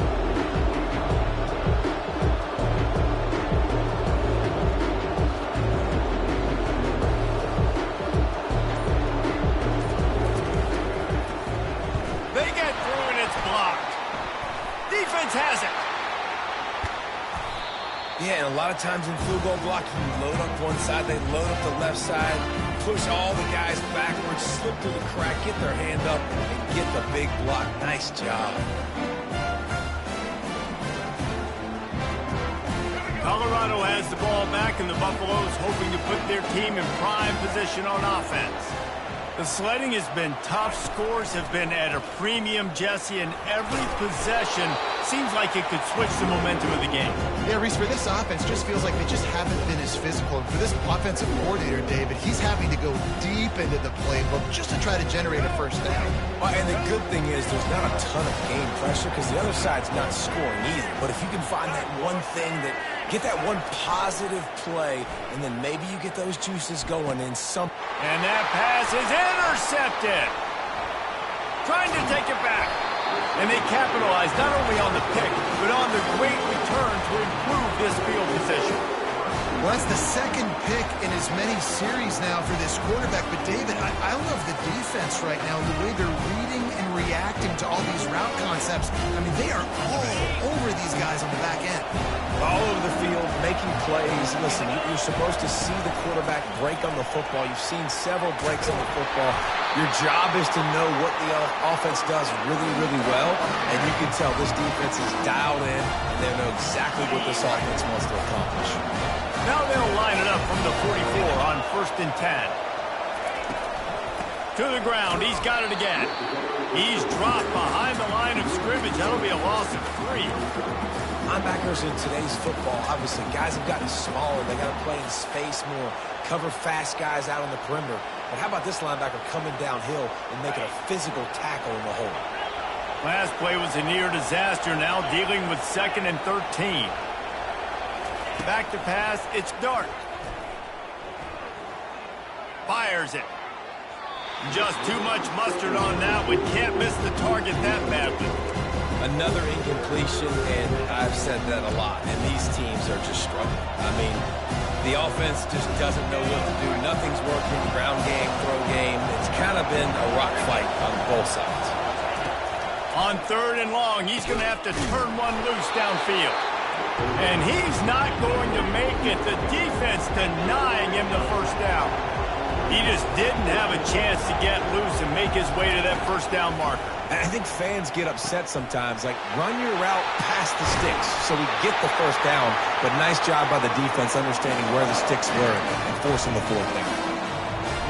They get through and it's blocked. Defense has it. Yeah, and a lot of times in field goal blocking, you load up one side, they load up the left side, push all the guys backwards, slip through the crack, get their hand up, and get the big block. Nice job. Colorado has the ball back, and the Buffaloes hoping to put their team in prime position on offense. The sledding has been tough. Scores have been at a premium, Jesse, and every possession seems like it could switch the momentum of the game. Yeah, Reese, for this offense, just feels like they just haven't been as physical. And for this offensive coordinator, David, he's having to go deep into the playbook just to try to generate a first down. Well, and the good thing is there's not a ton of game pressure because the other side's not scoring either. But if you can find that one thing that get that one positive play, and then maybe you get those juices going in some. And that pass is intercepted. Trying to take it back. And they capitalize not only on the pick, but on the great return to improve this field position. Well, that's the second pick in as many series now for this quarterback. But, David, I love the defense right now, the way they're reading and reacting to all these route concepts. I mean, they are all over these guys on the back end. All over the field, making plays. Listen, you're supposed to see the quarterback break on the football. You've seen several breaks on the football. Your job is to know what the offense does really, really well. And you can tell this defense is dialed in, and they know exactly what this offense wants to accomplish. Now they'll line it up from the 44 on 1st and 10. To the ground. He's got it again. He's dropped behind the line of scrimmage. That'll be a loss of 3. Linebackers in today's football, obviously, guys have gotten smaller. They got to play in space more, cover fast guys out on the perimeter. But how about this linebacker coming downhill and making a physical tackle in the hole? Last play was a near disaster. Now dealing with 2nd and 13. Back to pass. It's Dart. Fires it. Just too much mustard on that one. Can't miss the target that badly. Another incompletion, and I've said that a lot, and these teams are just struggling. I mean, the offense just doesn't know what to do. Nothing's working. Ground game, throw game. It's kind of been a rock fight on both sides. On 3rd and long, he's going to have to turn one loose downfield. And he's not going to make it. The defense denying him the first down. He just didn't have a chance to get loose and make his way to that first down marker. And I think fans get upset sometimes, like run your route past the sticks so we get the first down. But nice job by the defense understanding where the sticks were and forcing the 4th down.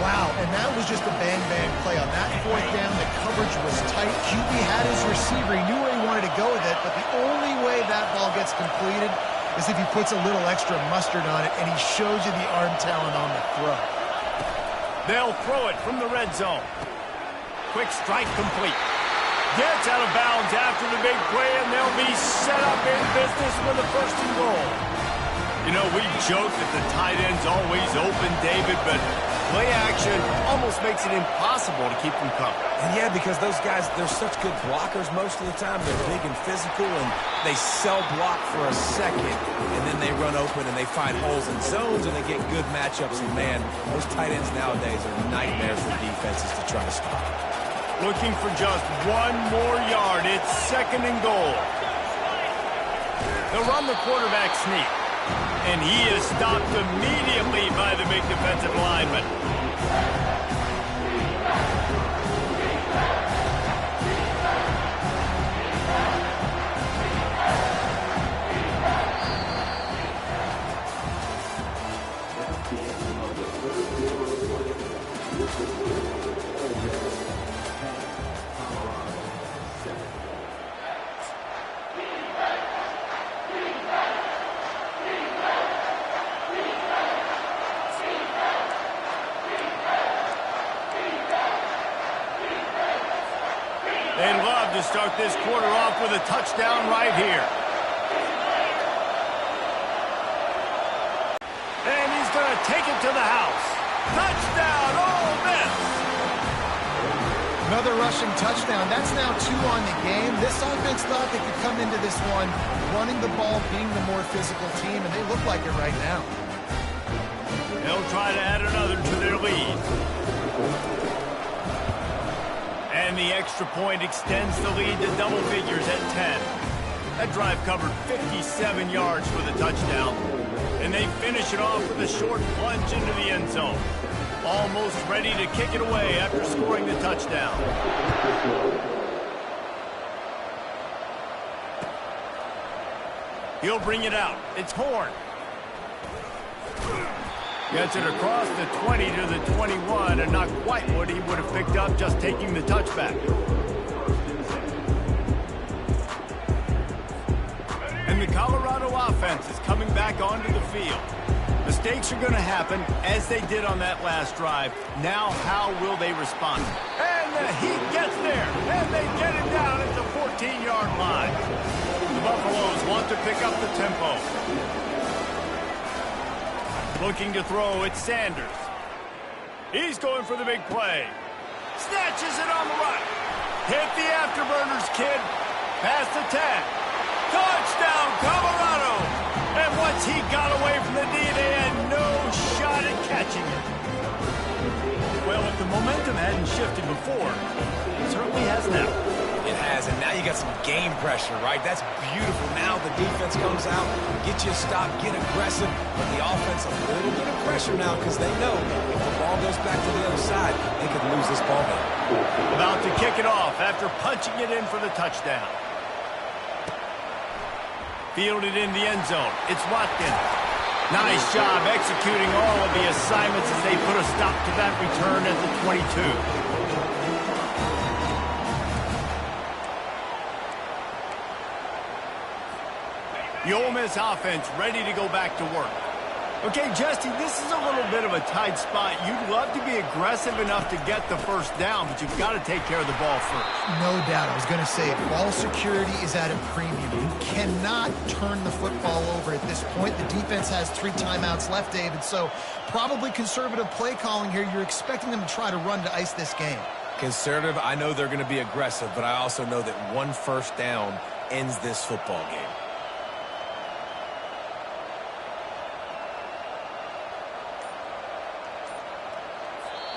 Wow, and that was just a bang-bang play. On that 4th down, the coverage was tight. QB had his receiver. He knew where he wanted to go with it, but the only way that ball gets completed is if he puts a little extra mustard on it, and he shows you the arm talent on the throw. They'll throw it from the red zone. Quick strike complete. Gets out of bounds after the big play, and they'll be set up in business with a 1st and goal. You know, we joke that the tight end's always open, David, but play action almost makes it impossible to keep them covered. And yeah, because those guys, they're such good blockers most of the time. They're big and physical, and they cell block for a second, and then they run open and they find holes in zones, and they get good matchups. And man, those tight ends nowadays are nightmares for defenses to try to stop. Looking for just one more yard. It's 2nd and goal. They'll run the quarterback sneak. And he is stopped immediately by the big defensive lineman. They'd love to start this quarter off with a touchdown right here. And he's going to take it to the house. Touchdown, Ole Miss! Another rushing touchdown. That's now 2 on the game. This offense thought they could come into this one running the ball, being the more physical team, and they look like it right now. They'll try to add another to their lead. And the extra point extends the lead to double figures at 10. That drive covered 57 yards for the touchdown. And they finish it off with a short plunge into the end zone. Almost ready to kick it away after scoring the touchdown. He'll bring it out. It's Horn. Gets it across the 20 to the 21, and not quite what he would have picked up just taking the touchback. And the Colorado offense is coming back onto the field. Mistakes are going to happen, as they did on that last drive. Now, how will they respond? And the Heat gets there, and they get it down at the 14-yard line. The Buffaloes want to pick up the tempo. Looking to throw, it's Sanders. He's going for the big play. Snatches it on the right. Hit the afterburners, kid. Past the 10. Touchdown, Colorado! And once he got away from the D, they had no shot at catching it. Well, if the momentum hadn't shifted before, it certainly has now. It has, and now you got some game pressure, right? That's beautiful. Now the defense comes out, get you a stop, get aggressive, but the offense a little bit of pressure now because they know if the ball goes back to the other side, they could lose this ball game. About to kick it off after punching it in for the touchdown. Fielded in the end zone. It's Watkins. Nice job executing all of the assignments as they put a stop to that return at the 22. The Ole Miss offense ready to go back to work. Okay, Jesse, this is a little bit of a tight spot. You'd love to be aggressive enough to get the first down, but you've got to take care of the ball first. No doubt. I was going to say, ball security is at a premium. You cannot turn the football over at this point. The defense has 3 timeouts left, David, so probably conservative play calling here. You're expecting them to try to run to ice this game. Conservative, I know they're going to be aggressive, but I also know that one first down ends this football game.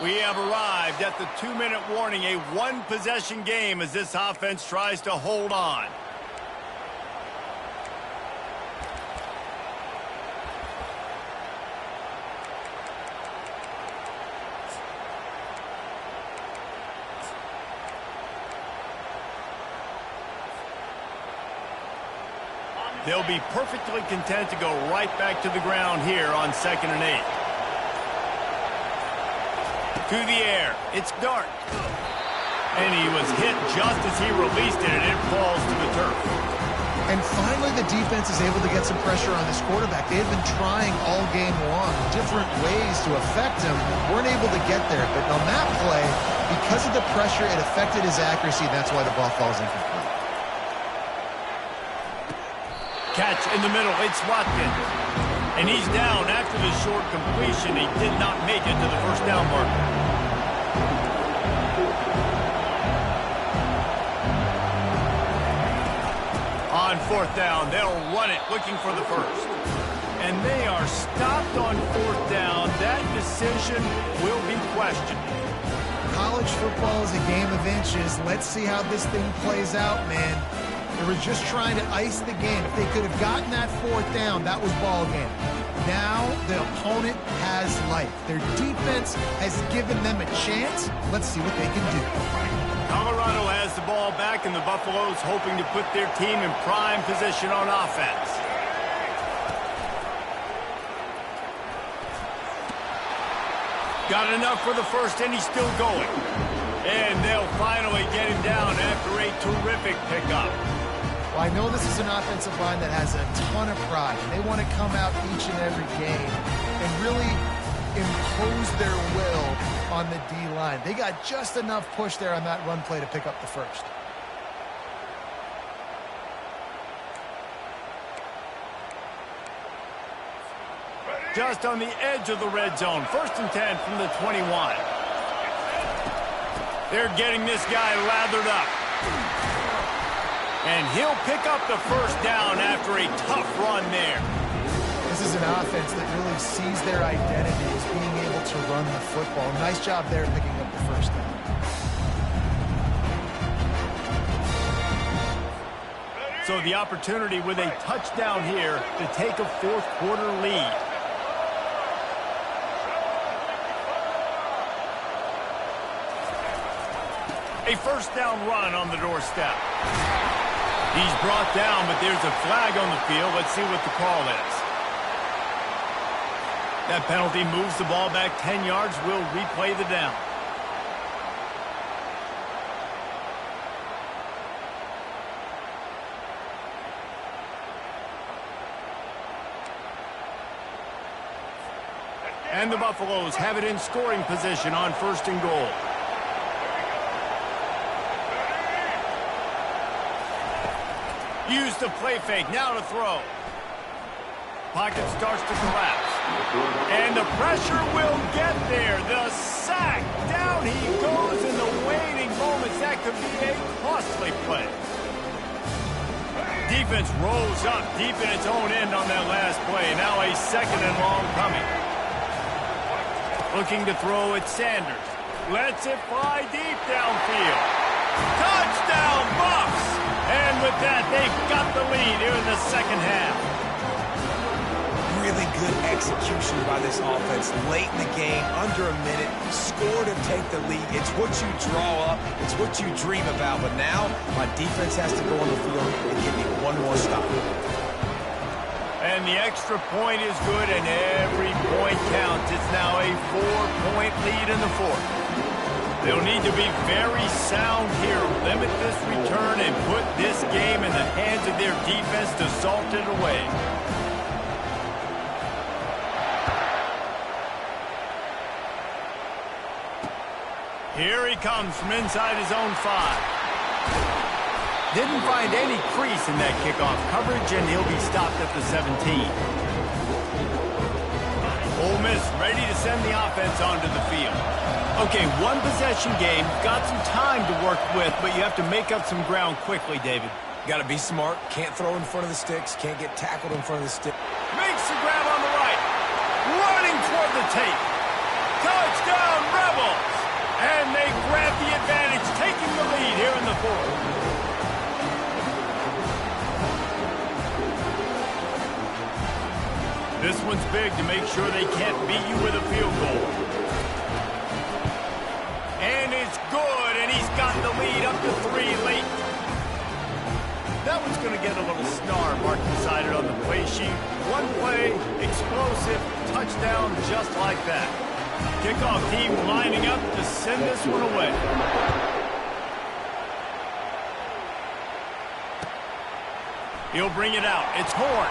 We have arrived at the 2-minute warning, a one-possession game as this offense tries to hold on. They'll be perfectly content to go right back to the ground here on 2nd and 8. To the air, it's Dart. And he was hit just as he released it, and it falls to the turf. And finally, the defense is able to get some pressure on this quarterback. They had been trying all game long, different ways to affect him. Weren't able to get there. But on that play, because of the pressure, it affected his accuracy, and that's why the ball falls incomplete. Catch in the middle, it's Watkins. And he's down after the short completion. He did not make it to the first down marker. On fourth down, they'll run it, looking for the first. And they are stopped on fourth down. That decision will be questioned. College football is a game of inches. Let's see how this thing plays out, man. They were just trying to ice the game. If they could have gotten that fourth down, that was ball game. Now the opponent has life. Their defense has given them a chance. Let's see what they can do. Colorado has the ball back, and the Buffaloes hoping to put their team in prime position on offense. Got enough for the first, and he's still going. And they'll finally get him down after a terrific pickup. Well, I know this is an offensive line that has a ton of pride. They want to come out each and every game and really impose their will on the D-line. They got just enough push there on that run play to pick up the first. Just on the edge of the red zone. 1st and 10 from the 21. They're getting this guy lathered up. And he'll pick up the first down after a tough run there. This is an offense that really sees their identity as being able to run the football. Nice job there picking up the first down. So the opportunity with a touchdown here to take a fourth quarter lead. A first down run on the doorstep. He's brought down, but there's a flag on the field. Let's see what the call is. That penalty moves the ball back 10 yards. We'll replay the down. And the Buffaloes have it in scoring position on 1st and goal. Use the play fake, now to throw. Pocket starts to collapse. And the pressure will get there. The sack, down he goes in the waning moments. That could be a costly play. Defense rolls up deep in its own end on that last play. Now a 2nd and long coming. Looking to throw at Sanders. Lets it fly deep downfield. Touchdown, Buffs! And with that, they've got the lead here in the second half. Really good execution by this offense late in the game, under a minute, score to take the lead. It's what you draw up, it's what you dream about. But now, my defense has to go on the field and give me one more stop. And the extra point is good, and every point counts. It's now a 4-point lead in the fourth. They'll need to be very sound here, limit this return, and put this game in the hands of their defense to salt it away. Here he comes from inside his own 5. Didn't find any crease in that kickoff coverage, and he'll be stopped at the 17. Ole Miss ready to send the offense onto the field. Okay, one possession game, got some time to work with, but you have to make up some ground quickly, David. Got to be smart, can't throw in front of the sticks, can't get tackled in front of the stick. Makes the grab on the right, running toward the tape. Touchdown, Rebels! And they grab the advantage, taking the lead here in the fourth. This one's big to make sure they can't beat you with a field goal. And it's good, and he's got the lead up to 3 late. That one's going to get a little star marked beside it on the play sheet. One play, explosive, touchdown just like that. Kickoff team lining up to send this one away. He'll bring it out. It's Horn.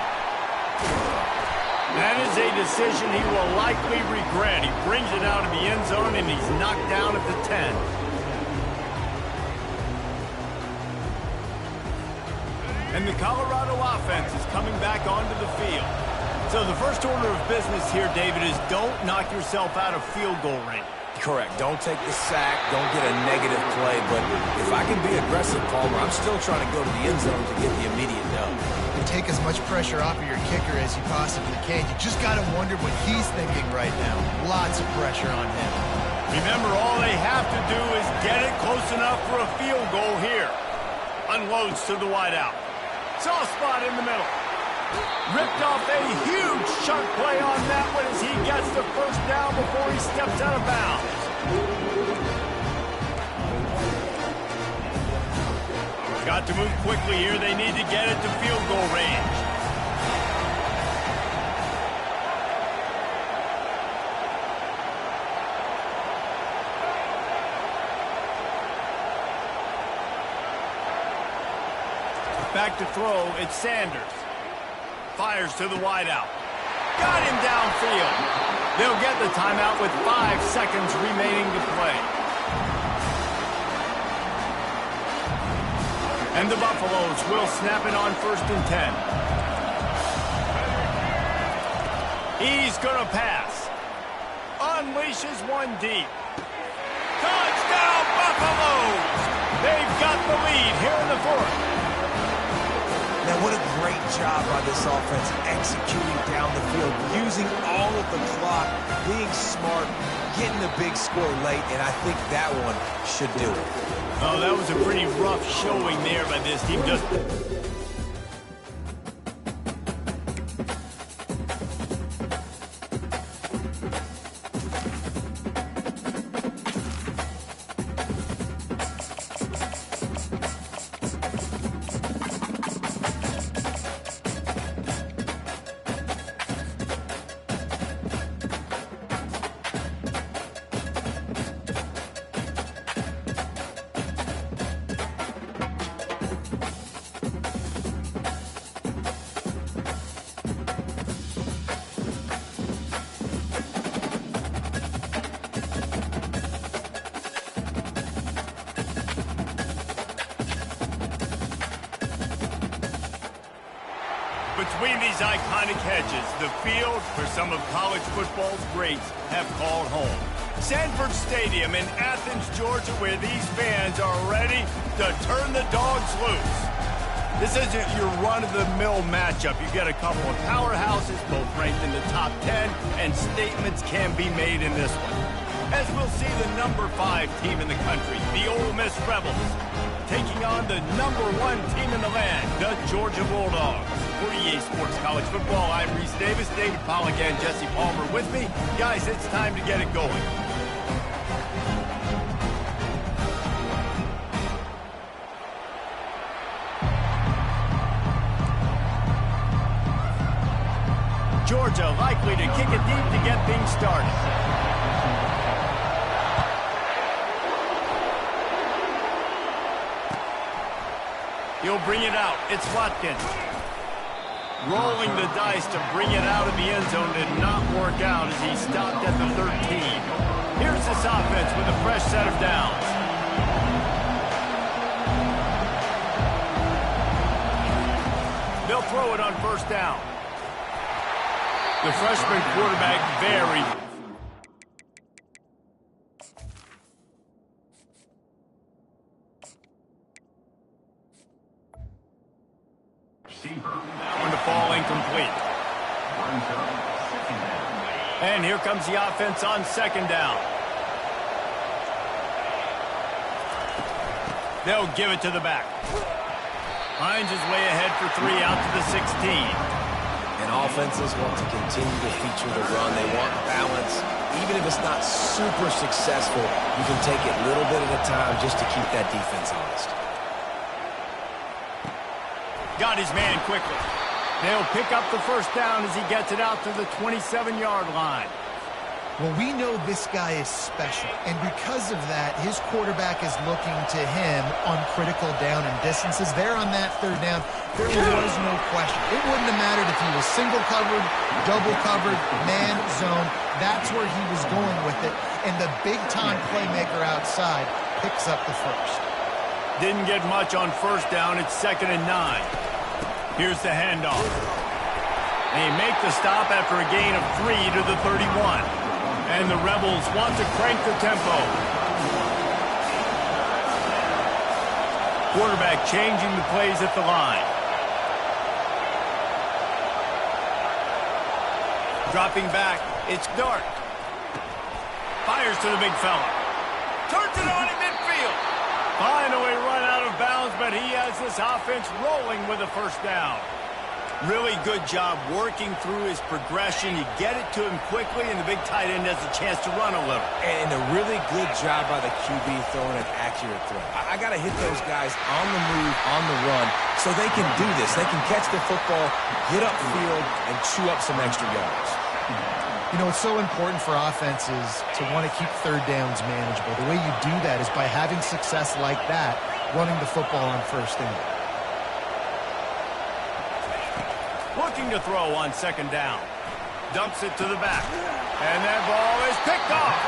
That is a decision he will likely regret. He brings it out of the end zone, and he's knocked down at the 10. And the Colorado offense is coming back onto the field. So the first order of business here, David, is don't knock yourself out of field goal range. Correct. Don't take the sack. Don't get a negative play. But if I can be aggressive, Palmer, I'm still trying to go to the end zone to get the immediate dub. You take as much pressure off of your kicker as you possibly can. You just got to wonder what he's thinking right now. Lots of pressure on him. Remember, all they have to do is get it close enough for a field goal here. Unloads to the wideout. Soft spot in the middle. Ripped off a huge chunk play on that one as he gets the first down before he steps out of bounds. Got to move quickly here. They need to get it to field goal range. Back to throw, it's Sanders. Fires to the wideout. Got him downfield. They'll get the timeout with 5 seconds remaining to play. And the Buffaloes will snap it on 1st and 10. He's going to pass. Unleashes one deep. Touchdown, Buffaloes! They've got the lead here in the 4th. Now, what a great job by this offense executing down the field, using all of the clock, being smart, getting the big score late, and I think that one should do it. Oh, that was a pretty rough showing there by this team. Between these iconic hedges, the field for some of college football's greats have called home. Sanford Stadium in Athens, Georgia, where these fans are ready to turn the dogs loose. This isn't your run-of-the-mill matchup. You get a couple of powerhouses, both ranked in the top 10, and statements can be made in this one. As we'll see the number 5 team in the country, the Ole Miss Rebels, taking on the number 1 team in the land, the Georgia Bulldogs. For EA Sports College Football, I'm Reese Davis, David Pollack, and Jesse Palmer with me. Guys, it's time to get it going. Georgia likely to kick it deep to get things started. He'll bring it out. It's Watkins. Rolling the dice to bring it out of the end zone did not work out as he stopped at the 13. Here's this offense with a fresh set of downs. They'll throw it on 1st down. The freshman quarterback very that one to fall incomplete. And here comes the offense on 2nd down. They'll give it to the back. Hines is way ahead for 3 out to the 16. And offenses want to continue to feature the run. They want balance. Even if it's not super successful, you can take it little bit at a time just to keep that defense honest. Got his man quickly. They'll pick up the 1st down as he gets it out to the 27-yard line. Well, we know this guy is special, and because of that, his quarterback is looking to him on critical down and distances. There on that 3rd down, there was no question. It wouldn't have mattered if he was single covered, double covered, man, zone. That's where he was going with it, and the big-time playmaker outside picks up the 1st. Didn't get much on 1st down. It's 2nd and 9. Here's the handoff. They make the stop after a gain of 3 to the 31. And the Rebels want to crank the tempo. Quarterback changing the plays at the line. Dropping back, it's Dart. Fires to the big fella. Turns it on in midfield. Finally run out of bounds, but he has this offense rolling with a first down. Really good job working through his progression. You get it to him quickly, and the big tight end has a chance to run a little. And a really good job by the QB throwing an accurate throw. I got to hit those guys on the move, on the run, so they can do this. They can catch the football, get upfield, and chew up some extra yards. You know, it's so important for offenses to want to keep third downs manageable. The way you do that is by having success like that, running the football on first down. Looking to throw on second down. Dumps it to the back. And that ball is picked off.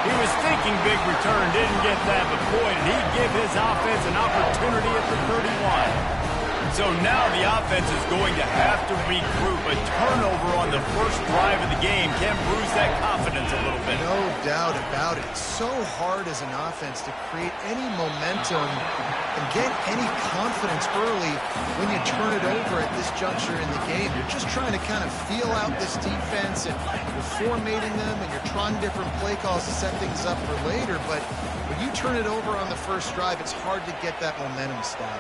He was thinking big return, didn't get that, but boy, did he give his offense an opportunity at the 31. So now the offense is going to have to regroup. A turnover on the first drive of the game can bruise that confidence a little bit. No doubt about it. It's so hard as an offense to create any momentum and get any confidence early when you turn it over at this juncture in the game. You're just trying to kind of feel out this defense, and you're formatting them, and you're trying different play calls to set things up for later. But when you turn it over on the first drive, it's hard to get that momentum started.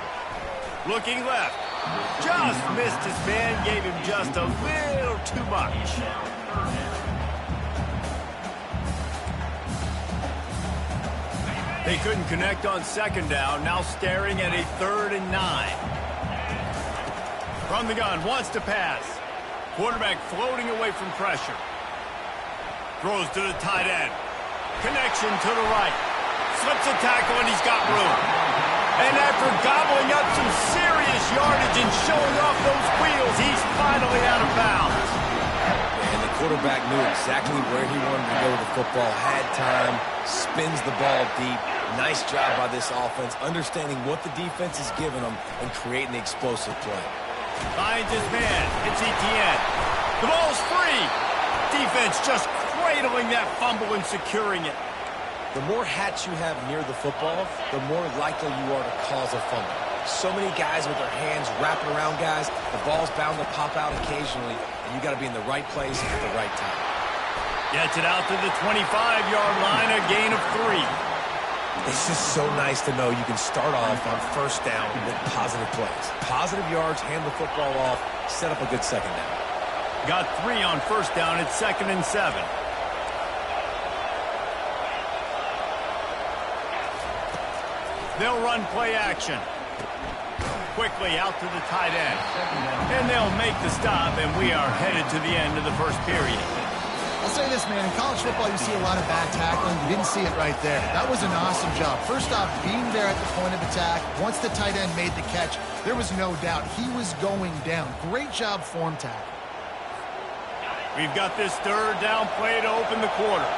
Looking left. Just missed his man, gave him just a little too much. They couldn't connect on second down, now staring at a 3rd and 9. From the gun, wants to pass. Quarterback floating away from pressure. Throws to the tight end. Connection to the right. Slips a tackle, and he's got room. And after gobbling up some serious yardage and showing off those wheels, he's finally out of bounds. And the quarterback knew exactly where he wanted to go with the football, had time, spins the ball deep. Nice job by this offense, understanding what the defense is giving them and creating the explosive play. Finds his man. It's Etienne. The ball's free. Defense just cradling that fumble and securing it. The more hats you have near the football, the more likely you are to cause a fumble. So many guys with their hands wrapping around guys, the ball's bound to pop out occasionally, and you got to be in the right place at the right time. Gets it out to the 25-yard line, a gain of 3. It's just so nice to know you can start off on first down with positive plays. Positive yards, hand the football off, set up a good second down. Got 3 on first down at 2nd and 7. They'll run play action. Quickly out to the tight end. And they'll make the stop, and we are headed to the end of the first period. I'll say this, man. In college football, you see a lot of bad tackling. You didn't see it right there. That was an awesome job. First off, being there at the point of attack. Once the tight end made the catch, there was no doubt he was going down. Great job form tackle. We've got this 3rd down play to open the quarter.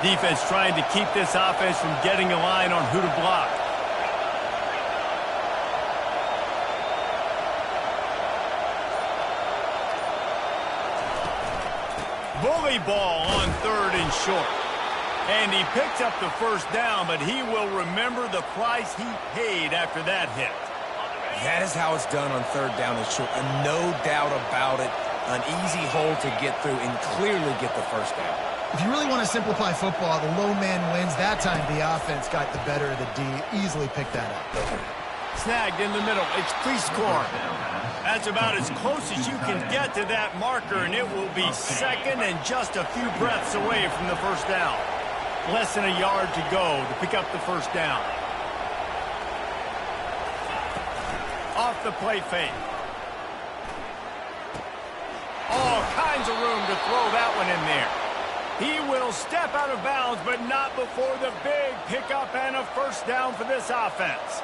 Defense trying to keep this offense from getting a line on who to block. Bully ball on 3rd and short. And he picks up the first down, but he will remember the price he paid after that hit. That is how it's done on 3rd down and short. And no doubt about it, an easy hole to get through and clearly get the first down. If you really want to simplify football, the low man wins. That time the offense got the better of the D. Easily picked that up. Snagged in the middle. It's Prescore. That's about as close as you can get to that marker, and it will be 2nd and just a few breaths away from the first down. Less than a yard to go to pick up the first down. Off the play fake. All kinds of room to throw that one in there. He will step out of bounds, but not before the big pickup and a first down for this offense.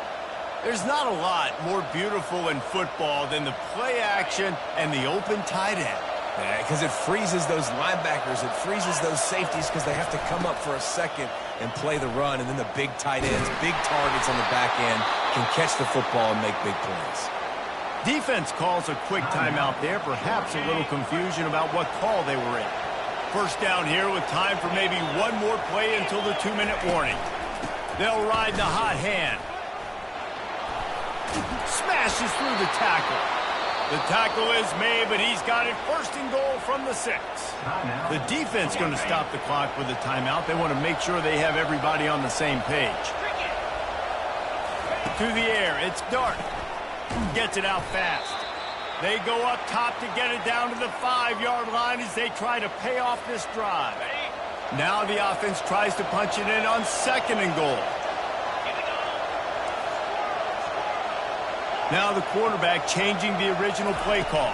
There's not a lot more beautiful in football than the play action and the open tight end. Yeah, because it freezes those linebackers. It freezes those safeties because they have to come up for a second and play the run. And then the big tight ends, big targets on the back end can catch the football and make big plays. Defense calls a quick timeout there. Perhaps a little confusion about what call they were in. First down here with time for maybe one more play until the 2-minute warning. They'll ride the hot hand. Smashes through the tackle. The tackle is made, but he's got it first and goal from the 6. The defense going to stop the clock with a timeout. They want to make sure they have everybody on the same page. To the air, it's Dart. Gets it out fast. They go up top to get it down to the 5-yard line as they try to pay off this drive. Now the offense tries to punch it in on 2nd and goal. Now the quarterback changing the original play call.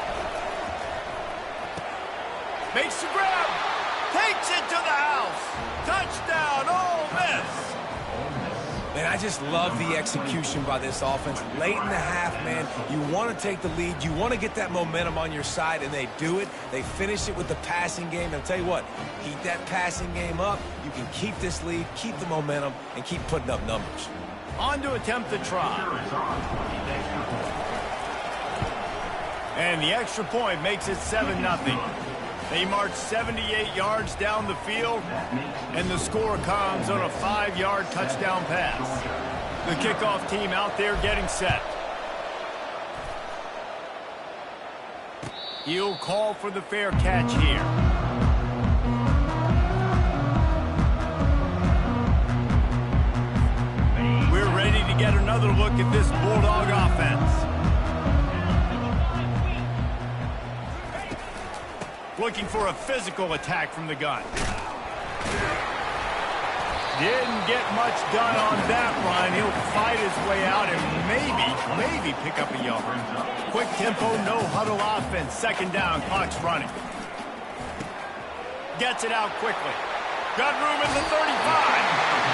Makes the grab. Takes it to the house. Touchdown, Ole Miss. Man, I just love the execution by this offense. Late in the half, man, you want to take the lead. You want to get that momentum on your side, and they do it. They finish it with the passing game. And I'll tell you what, keep that passing game up. You can keep this lead, keep the momentum, and keep putting up numbers. On to attempt the try. And the extra point makes it 7-0. They march 78 yards down the field, and the score comes on a 5-yard touchdown pass. The kickoff team out there getting set. He'll call for the fair catch here. We're ready to get another look at this Bulldog offense. Looking for a physical attack from the gun. Didn't get much done on that run. He'll fight his way out and maybe pick up a yard. Quick tempo, no huddle offense. 2nd down, clock's running. Gets it out quickly. Got room in the 35.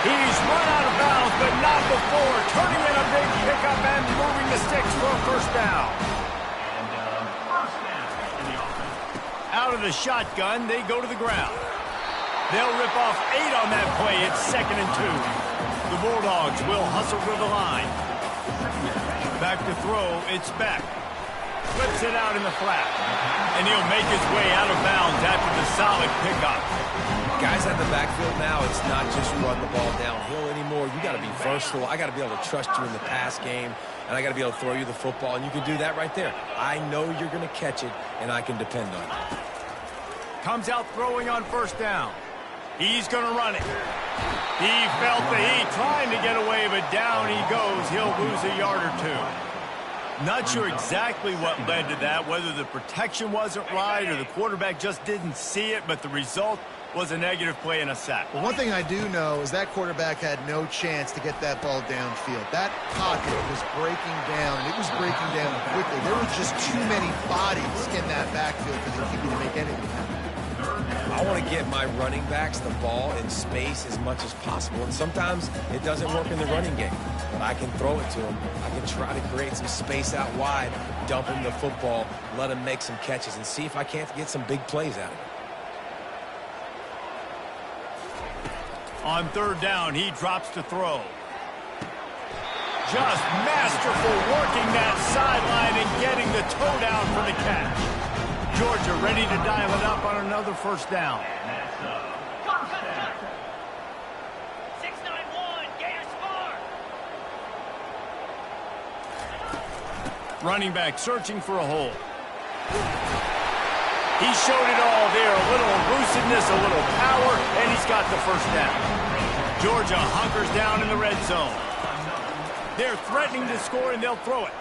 He's run out of bounds, but not before. Turning in a big pickup and moving the sticks for a first down. Out of the shotgun, they go to the ground. They'll rip off 8 on that play. It's 2nd and 2. The Bulldogs will hustle to the line. Back to throw, it's Beck. Flips it out in the flat. And he'll make his way out of bounds after the solid pickup. Guys at the backfield now, it's not just run the ball downhill anymore. You got to be versatile. I got to be able to trust you in the pass game, and I got to be able to throw you the football, and you can do that right there. I know you're going to catch it, and I can depend on it. Comes out throwing on first down. He's going to run it. He felt the heat trying to get away, but down he goes. He'll lose a yard or 2. Not sure exactly what led to that, whether the protection wasn't right or the quarterback just didn't see it, but the result was a negative play and a sack. Well, one thing I do know is that quarterback had no chance to get that ball downfield. That pocket was breaking down, and it was breaking down quickly. There were just too many bodies in that backfield for the QB to make anything happen. I want to get my running backs the ball in space as much as possible, and sometimes it doesn't work in the running game, but I can throw it to them. I can try to create some space out wide, dump him the football, let him make some catches, and see if I can't get some big plays out of it. On 3rd down, he drops to throw. Just masterful working that sideline and getting the toe down for the catch. Georgia ready to dial it up on another first down. 6-9-1, Gator Spark. Running back searching for a hole. He showed it all there. A little elusiveness, a little power, and he's got the first down. Georgia hunkers down in the red zone. They're threatening to score, and they'll throw it.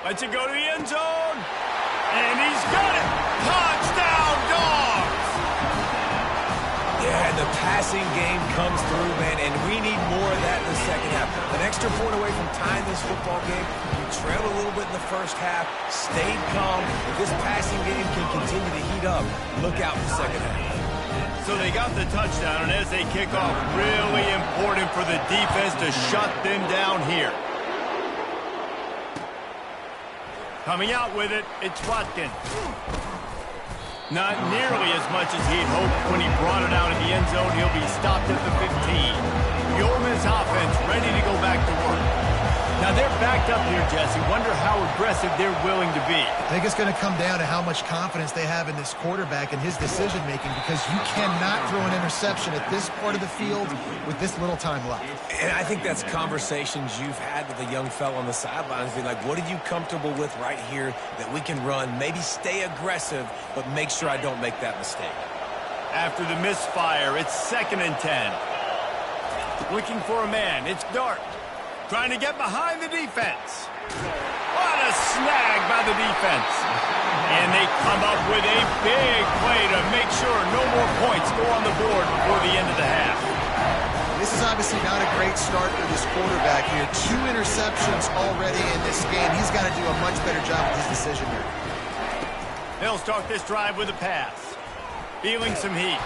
Lets it go to the end zone. And he's got it. Touchdown, Dogs! Yeah, the passing game comes through, man, and we need more of that in the second half. An extra point away from tying this football game. You trailed a little bit in the first half, stayed calm. If this passing game can continue to heat up, look out in the second half. So they got the touchdown, and as they kick off, really important for the defense to shut them down here. Coming out with it, it's Watkins. Not nearly as much as he'd hoped when he brought it out of the end zone. He'll be stopped at the 15. The Ole Miss offense ready to go back to work. Now they're backed up here, Jesse. Wonder how aggressive they're willing to be. I think it's going to come down to how much confidence they have in this quarterback and his decision-making, because you cannot throw an interception at this part of the field with this little time left. And I think that's conversations you've had with a young fella on the sidelines. Be like, what are you comfortable with right here that we can run? Maybe stay aggressive, but make sure I don't make that mistake. After the misfire, it's 2nd and 10. Looking for a man. It's Dart. Trying to get behind the defense. What a snag by the defense. And they come up with a big play to make sure no more points go on the board before the end of the half. This is obviously not a great start for this quarterback here. 2 interceptions already in this game. He's got to do a much better job with his decision here. They'll start this drive with a pass. Feeling some heat.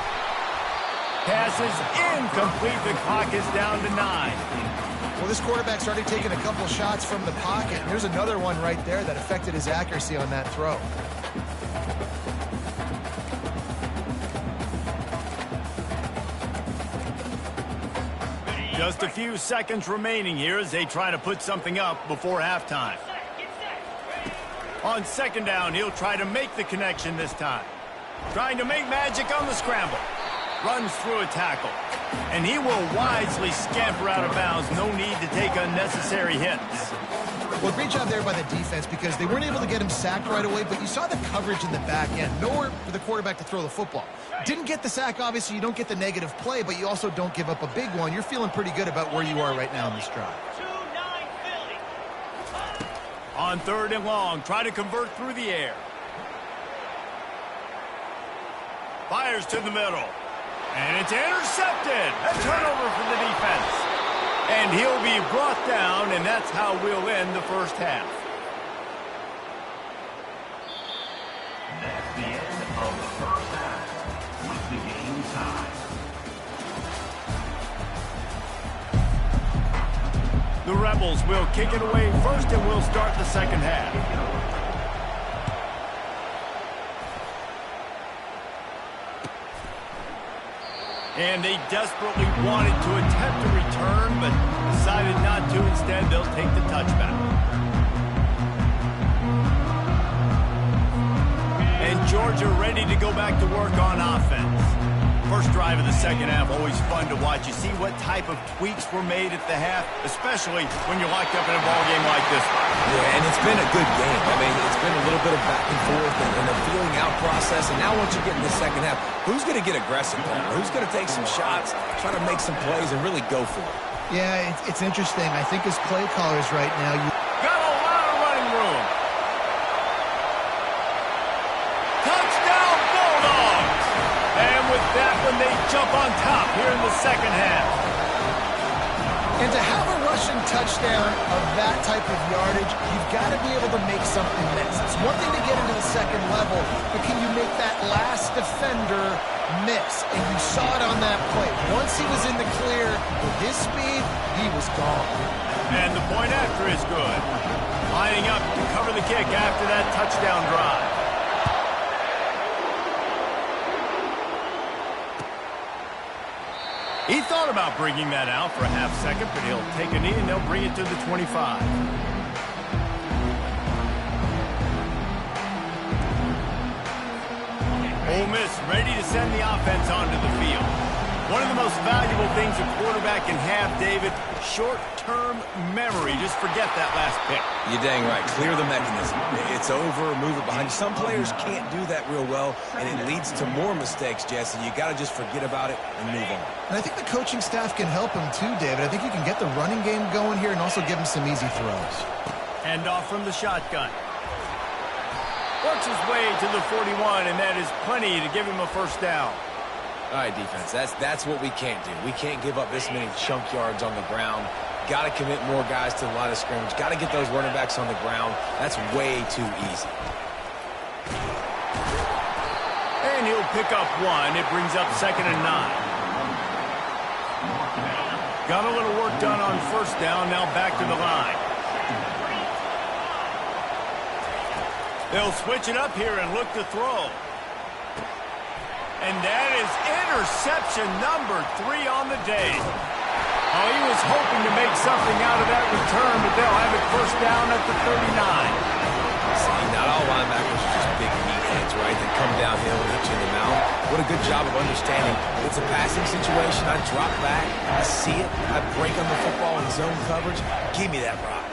Pass is incomplete. The clock is down to 9. Well, this quarterback's already taken a couple shots from the pocket. There's another one right there that affected his accuracy on that throw. Just a few seconds remaining here as they try to put something up before halftime. On 2nd down, he'll try to make the connection this time. Trying to make magic on the scramble. Runs through a tackle. And he will wisely scamper out of bounds. No need to take unnecessary hits. Well, great job there by the defense, because they weren't able to get him sacked right away, but you saw the coverage in the back end. Nowhere for the quarterback to throw the football. Didn't get the sack, obviously. You don't get the negative play, but you also don't give up a big one. You're feeling pretty good about where you are right now in this drive. On 3rd and long, try to convert through the air. Fires to the middle. And it's intercepted. A turnover for the defense. And he'll be brought down, and that's how we'll end the first half. That's the end of the first half with the game tied. The Rebels will kick it away first, and we'll start the second half. And they desperately wanted to attempt a return, but decided not to. Instead, they'll take the touchback. And Georgia ready to go back to work on offense. First drive of the second half, always fun to watch. You see what type of tweaks were made at the half, especially when you're locked up in a ball game like this one. Yeah, and it's been a good game. I mean, it's been a little bit of back and forth and a feeling out process. And now once you get in the second half, who's going to get aggressive? Who's going to take some shots, try to make some plays, and really go for it? Yeah, it's interesting. I think as play callers right now, you got a lot of running room. Touchdown Bulldogs! And with that one, they jump on top here in the second half. And to have a rushing touchdown of that type of yardage, you've got to be able to make something miss. It's one thing to get into the second level, but can you make that last defender miss? And you saw it on that play. Once he was in the clear, with his speed, he was gone. And the point after is good. Lining up to cover the kick after that touchdown drive. He thought about bringing that out for a half second, but he'll take a knee and they'll bring it to the 25. Ole Miss ready to send the offense onto the field. One of the most valuable things a quarterback can have, David, short-term memory. Just forget that last pick. You're dang right. Clear the mechanism. It's over, move it behind you. Some players can't do that real well, and it leads to more mistakes, Jesse. You got to just forget about it and move on. And I think the coaching staff can help him too, David. I think you can get the running game going here and also give him some easy throws. Hand off from the shotgun. Works his way to the 41, and that is plenty to give him a first down. All right, defense, that's what we can't do. We can't give up this many chunk yards on the ground. Got to commit more guys to the line of scrimmage. Got to get those running backs on the ground. That's way too easy. And he'll pick up one. It brings up 2nd and 9. Got a little work done on first down. Now back to the line. They'll switch it up here and look to throw. And that is interception number 3 on the day. Oh, he was hoping to make something out of that return, but they'll have it first down at the 39. See, not all linebackers are just big meatheads, right? They come downhill and hit you in the mouth. What a good job of understanding. It's a passing situation. I drop back. I see it. I break on the football in zone coverage. Give me that rock.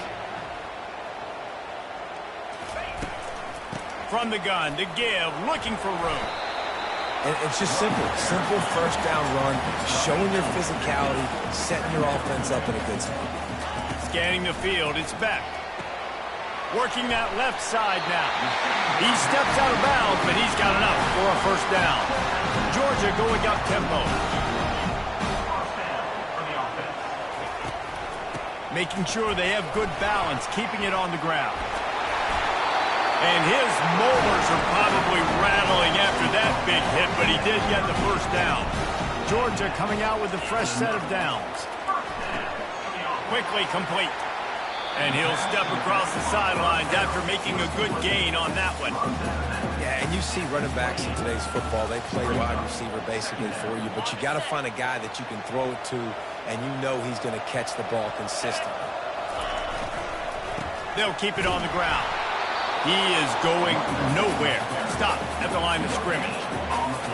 From the gun, to give, looking for room. And it's just simple. Simple first down run, showing your physicality, setting your offense up in a good spot. Scanning the field, it's back. Working that left side now. He steps out of bounds, but he's got enough for a first down. Georgia going up tempo. Making sure they have good balance, keeping it on the ground. And his molars are probably rattling after that big hit, but he did get the first down. Georgia coming out with a fresh set of downs. Quickly complete. And he'll step across the sidelines after making a good gain on that one. Yeah, and you see running backs in today's football, they play wide receiver basically for you, but you got to find a guy that you can throw it to, and you know he's going to catch the ball consistently. They'll keep it on the ground. He is going nowhere. Stop at the line of scrimmage.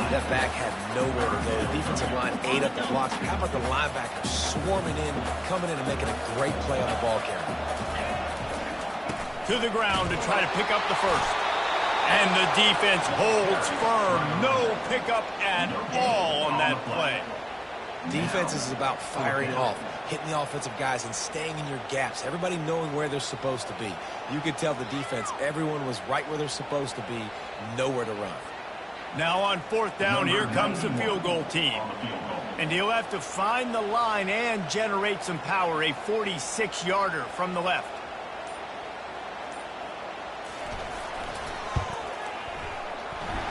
That back had nowhere to go. The defensive line ate up the blocks. How about the linebacker swarming in, coming in and making a great play on the ball carrier? To the ground to try to pick up the first. And the defense holds firm. No pickup at all on that play. Defense is about firing off, hitting the offensive guys and staying in your gaps. Everybody knowing where they're supposed to be. You could tell the defense, everyone was right where they're supposed to be, nowhere to run. Now on fourth down, here comes the field goal team. And he'll have to find the line and generate some power, a 46-yarder from the left.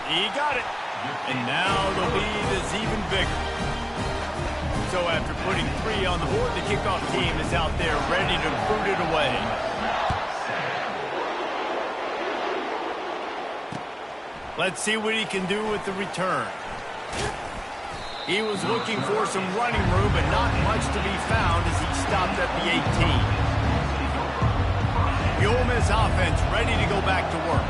He got it. And now the lead is even bigger. So after putting 3 on the board, the kickoff team is out there ready to boot it away. Let's see what he can do with the return. He was looking for some running room, but not much to be found as he stopped at the 18. The Ole Miss offense ready to go back to work.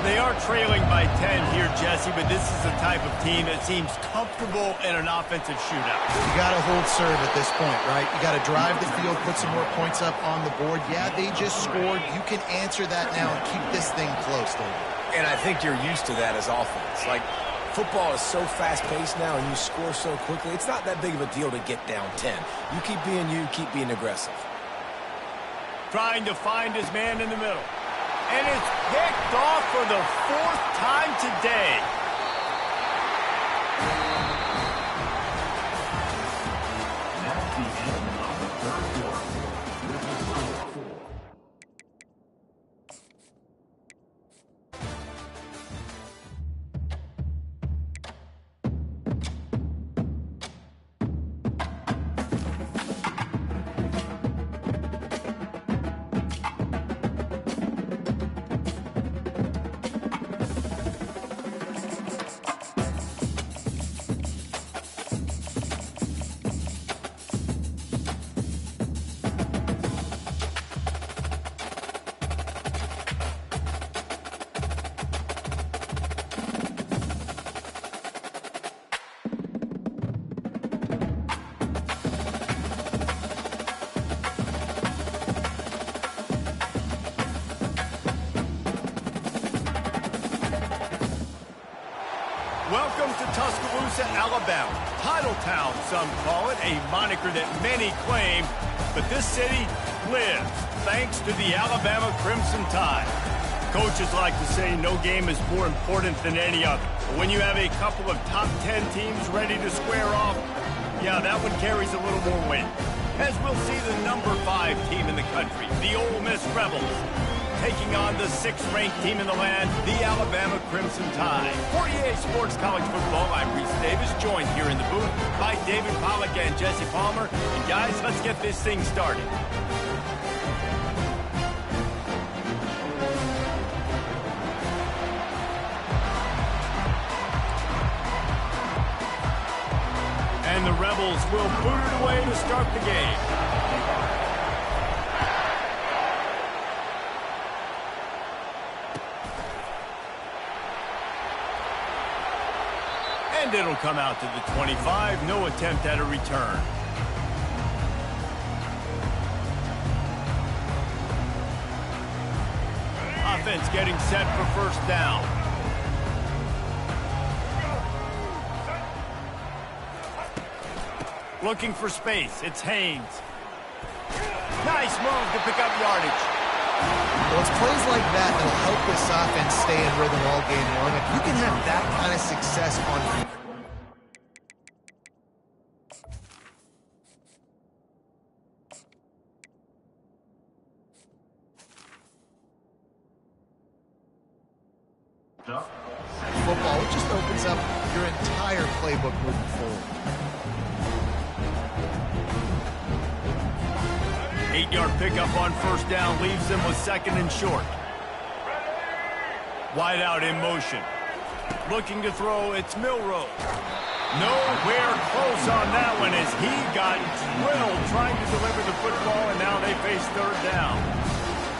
They are trailing by 10 here, Jesse, but this is the type of team that seems comfortable in an offensive shootout. You got to hold serve at this point, right? You got to drive the field, put some more points up on the board. Yeah, they just scored. You can answer that now and keep this thing close, David. And I think you're used to that as offense. Like, football is so fast-paced now and you score so quickly, it's not that big of a deal to get down 10. You keep being aggressive. Trying to find his man in the middle. And it's picked off for the 4th time today. That's the end of the third quarter. This is score 4. Welcome to Tuscaloosa, Alabama. Titletown, some call it, a moniker that many claim, but this city lives thanks to the Alabama Crimson Tide. Coaches like to say no game is more important than any other. But when you have a couple of top 10 teams ready to square off, yeah, that one carries a little more weight. As we'll see the number 5 team in the country, the Ole Miss Rebels, taking on the 6th-ranked team in the land, the Alabama Crimson Tide. For EA Sports College Football, I'm Reese Davis, joined here in the booth by David Pollack and Jesse Palmer. And guys, let's get this thing started. Rebels will boot it away to start the game. And it'll come out to the 25. No attempt at a return. Offense getting set for first down. Looking for space. It's Haynes. Nice move to pick up yardage. Well, it's plays like that that'll help this offense stay in rhythm all game long. If you can have that kind of success on football, it just opens up your entire playbook moving forward. 8-yard pickup on first down leaves them with second and short. Wide out in motion. Looking to throw, it's Milroe. Nowhere close on that one as he got drilled trying to deliver the football, and now they face third down.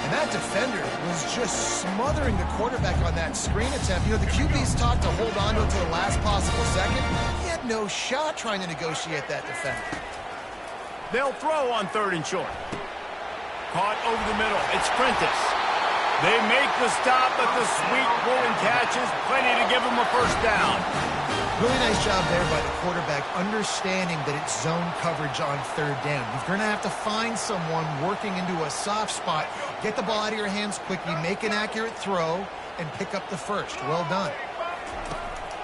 And that defender was just smothering the quarterback on that screen attempt. You know, the QB's taught to hold on to it to the last possible second. He had no shot trying to negotiate that defender. They'll throw on third and short. Caught over the middle. It's Prentice. They make the stop, but the sweet rolling catch is plenty to give them a first down. Really nice job there by the quarterback, understanding that it's zone coverage on third down. You're going to have to find someone working into a soft spot, get the ball out of your hands quickly, make an accurate throw, and pick up the first. Well done.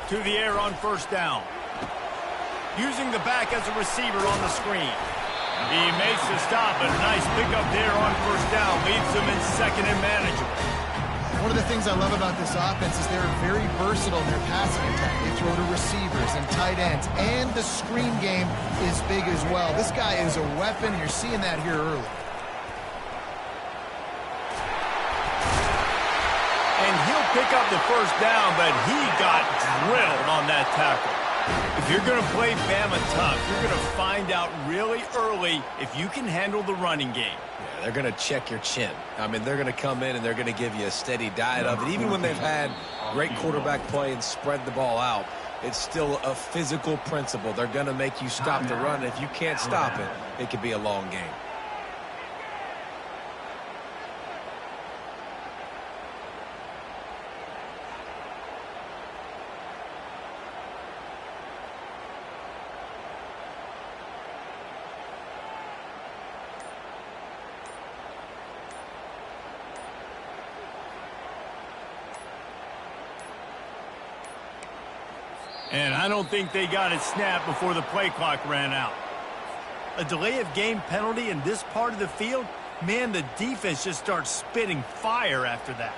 To the air on first down. Using the back as a receiver on the screen. He makes the stop, and a nice pickup there on first down. Leaves them in second and manageable. One of the things I love about this offense is they're very versatile in their passing attack. They throw to receivers and tight ends, and the screen game is big as well. This guy is a weapon. You're seeing that here early. And he'll pick up the first down, but he got drilled on that tackle. If you're going to play Bama tough, you're going to find out really early if you can handle the running game. Yeah, they're going to check your chin. I mean, they're going to come in and they're going to give you a steady diet of it. Even when they've had great quarterback play and spread the ball out, it's still a physical principle. They're going to make you stop the run. If you can't stop it, it could be a long game. And I don't think they got it snapped before the play clock ran out. A delay of game penalty in this part of the field, man, the defense just starts spitting fire after that.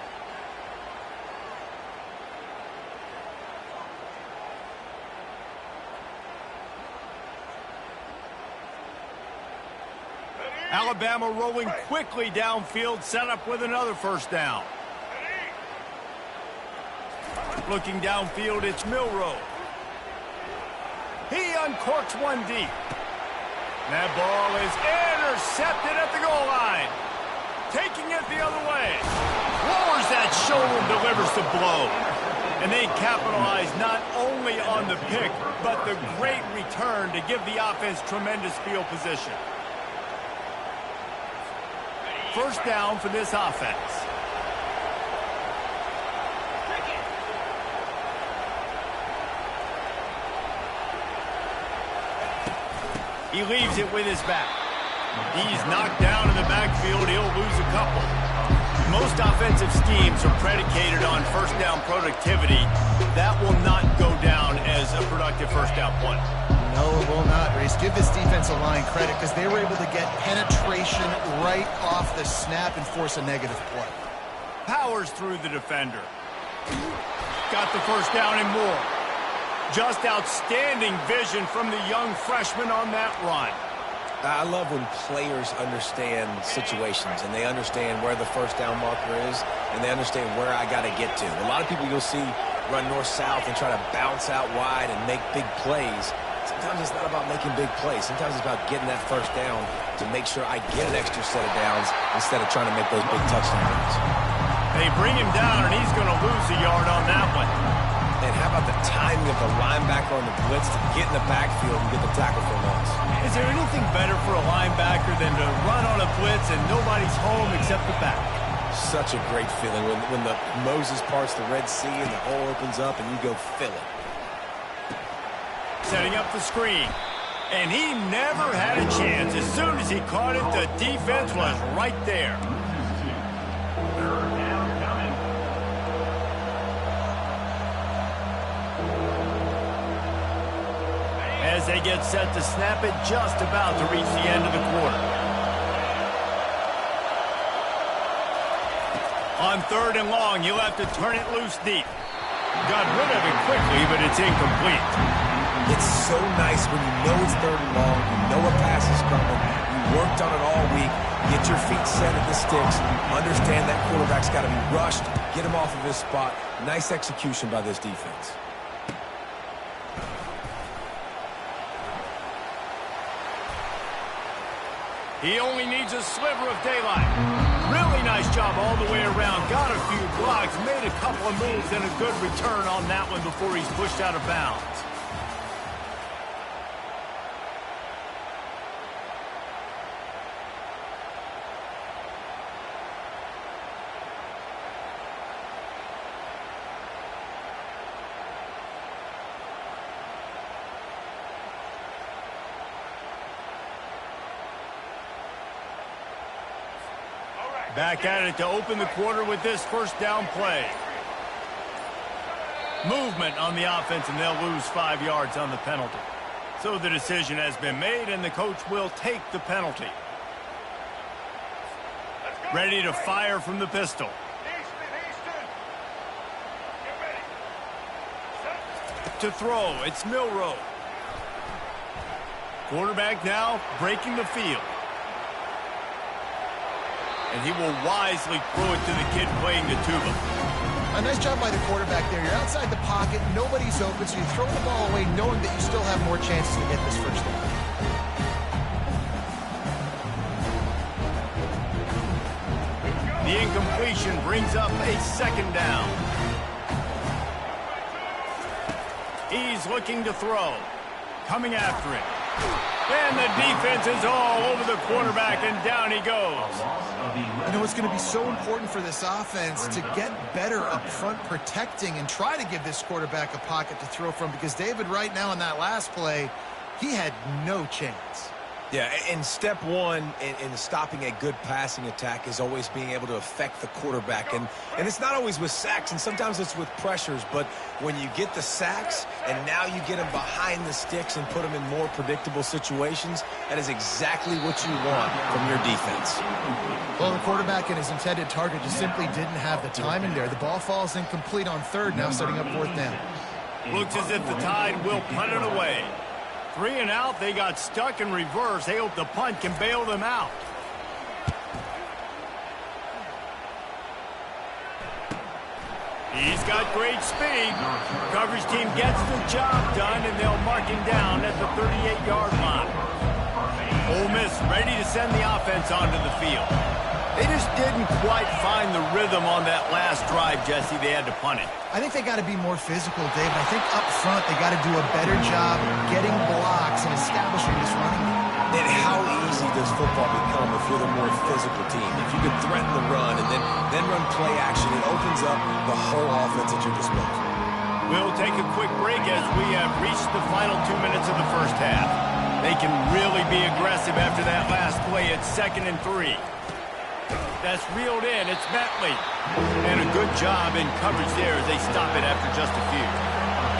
Alabama rolling quickly downfield, set up with another first down. Looking downfield, it's Milroe. He uncorks one deep. That ball is intercepted at the goal line. Taking it the other way. Lowers that shoulder, delivers the blow. And they capitalize not only on the pick, but the great return to give the offense tremendous field position. First down for this offense. He leaves it with his back. He's knocked down in the backfield. He'll lose a couple. Most offensive schemes are predicated on first down productivity. That will not go down as a productive first down play. No, it will not, Reese. Give this defensive line credit because they were able to get penetration right off the snap and force a negative play. Powers through the defender. Got the first down and more. Just outstanding vision from the young freshman on that run. I love when players understand situations and they understand where the first down marker is and they understand where I got to get to. A lot of people you'll see run north-south and try to bounce out wide and make big plays. sometimes it's not about making big plays. Sometimes it's about getting that first down to make sure I get an extra set of downs instead of trying to make those big touchdown runs. They bring him down, and he's going to lose a yard on that one. And how about the timing of the linebacker on the blitz to get in the backfield and get the tackle for a loss? Is there anything better for a linebacker than to run on a blitz and nobody's home except the back? Such a great feeling when the Moses parts the Red Sea and the hole opens up and you go fill it. Setting up the screen. And he never had a chance. As soon as he caught it, the defense was right there. Third down coming. As they get set to snap it, just about to reach the end of the quarter. On 3rd and long, he'll have to turn it loose deep. Got rid of it quickly, but it's incomplete. It's so nice when you know it's 3rd and long, you know a pass is coming, you worked on it all week, get your feet set at the sticks, understand that quarterback's got to be rushed, get him off of his spot. Nice execution by this defense. He only needs a sliver of daylight. Really nice job all the way around. Got a few blocks, made a couple of moves, and a good return on that one before he's pushed out of bounds. Back at it to open the quarter with this first down play. Movement on the offense, and they'll lose 5 yards on the penalty. So the decision has been made, and the coach will take the penalty. Ready to fire from the pistol. To throw, it's Milroe. Quarterback now breaking the field. And he will wisely throw it to the kid playing the tuba. A nice job by the quarterback there. You're outside the pocket, nobody's open, so you throw the ball away knowing that you still have more chances to get this first down. The incompletion brings up a 2nd down. He's looking to throw. Coming after it. And the defense is all over the quarterback, and down he goes. You know, it's going to be so important for this offense to get better up front protecting and try to give this quarterback a pocket to throw from, because David, right now in that last play, he had no chance. Yeah, and step one in stopping a good passing attack is always being able to affect the quarterback. And it's not always with sacks, and sometimes it's with pressures. But when you get the sacks and now you get them behind the sticks and put them in more predictable situations, that is exactly what you want from your defense. Well, the quarterback and his intended target just simply didn't have the timing there. The ball falls incomplete on 3rd, now setting up 4th down. Looks as if the Tide will punt it away. 3 and out, they got stuck in reverse. They hope the punt can bail them out. He's got great speed. Coverage team gets the job done, and they'll mark him down at the 38-yard line. Ole Miss ready to send the offense onto the field. They just didn't quite find the rhythm on that last drive, Jesse. They had to punt it. I think they got to be more physical, David. I think up front they got to do a better job getting blocks and establishing this running game. And how easy does football become if you're the more physical team? If you could threaten the run and then run play action, it opens up the whole offense at your disposal. We'll take a quick break as we have reached the final 2 minutes of the first half. They can really be aggressive after that last play. It's 2nd and 3. That's reeled in. It's Bentley. And a good job in coverage there as they stop it after just a few.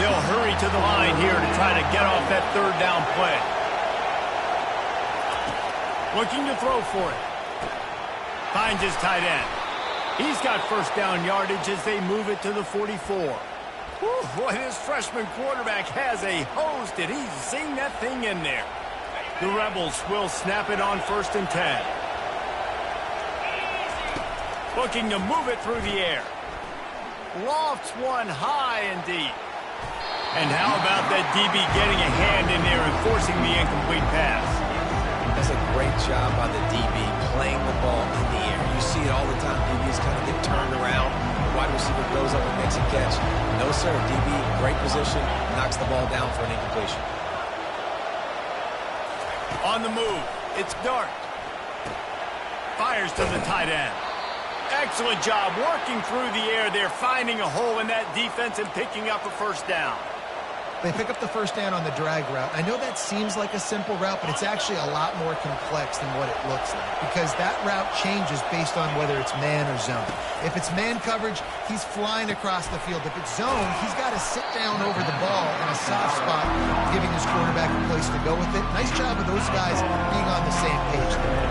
They'll hurry to the line here to try to get off that 3rd down play. Looking to throw for it. Finds his tight end. He's got first down yardage as they move it to the 44. Whew, boy, this freshman quarterback has a hose. Did he zing that thing in there? The Rebels will snap it on 1st and 10. Looking to move it through the air. Lofts one high and deep. And how about that DB getting a hand in there and forcing the incomplete pass? That's a great job by the DB playing the ball in the air. You see it all the time. DBs kind of get turned around. The wide receiver goes up and makes a catch. No, sir. DB, great position, knocks the ball down for an incompletion. On the move, it's Dart. Fires to the tight end. Excellent job working through the air there, finding a hole in that defense and picking up a first down. They pick up the first down on the drag route. I know that seems like a simple route, but it's actually a lot more complex than what it looks like because that route changes based on whether it's man or zone. If it's man coverage, he's flying across the field. If it's zone, he's got to sit down over the ball in a soft spot, giving his quarterback a place to go with it. Nice job of those guys being on the same page there.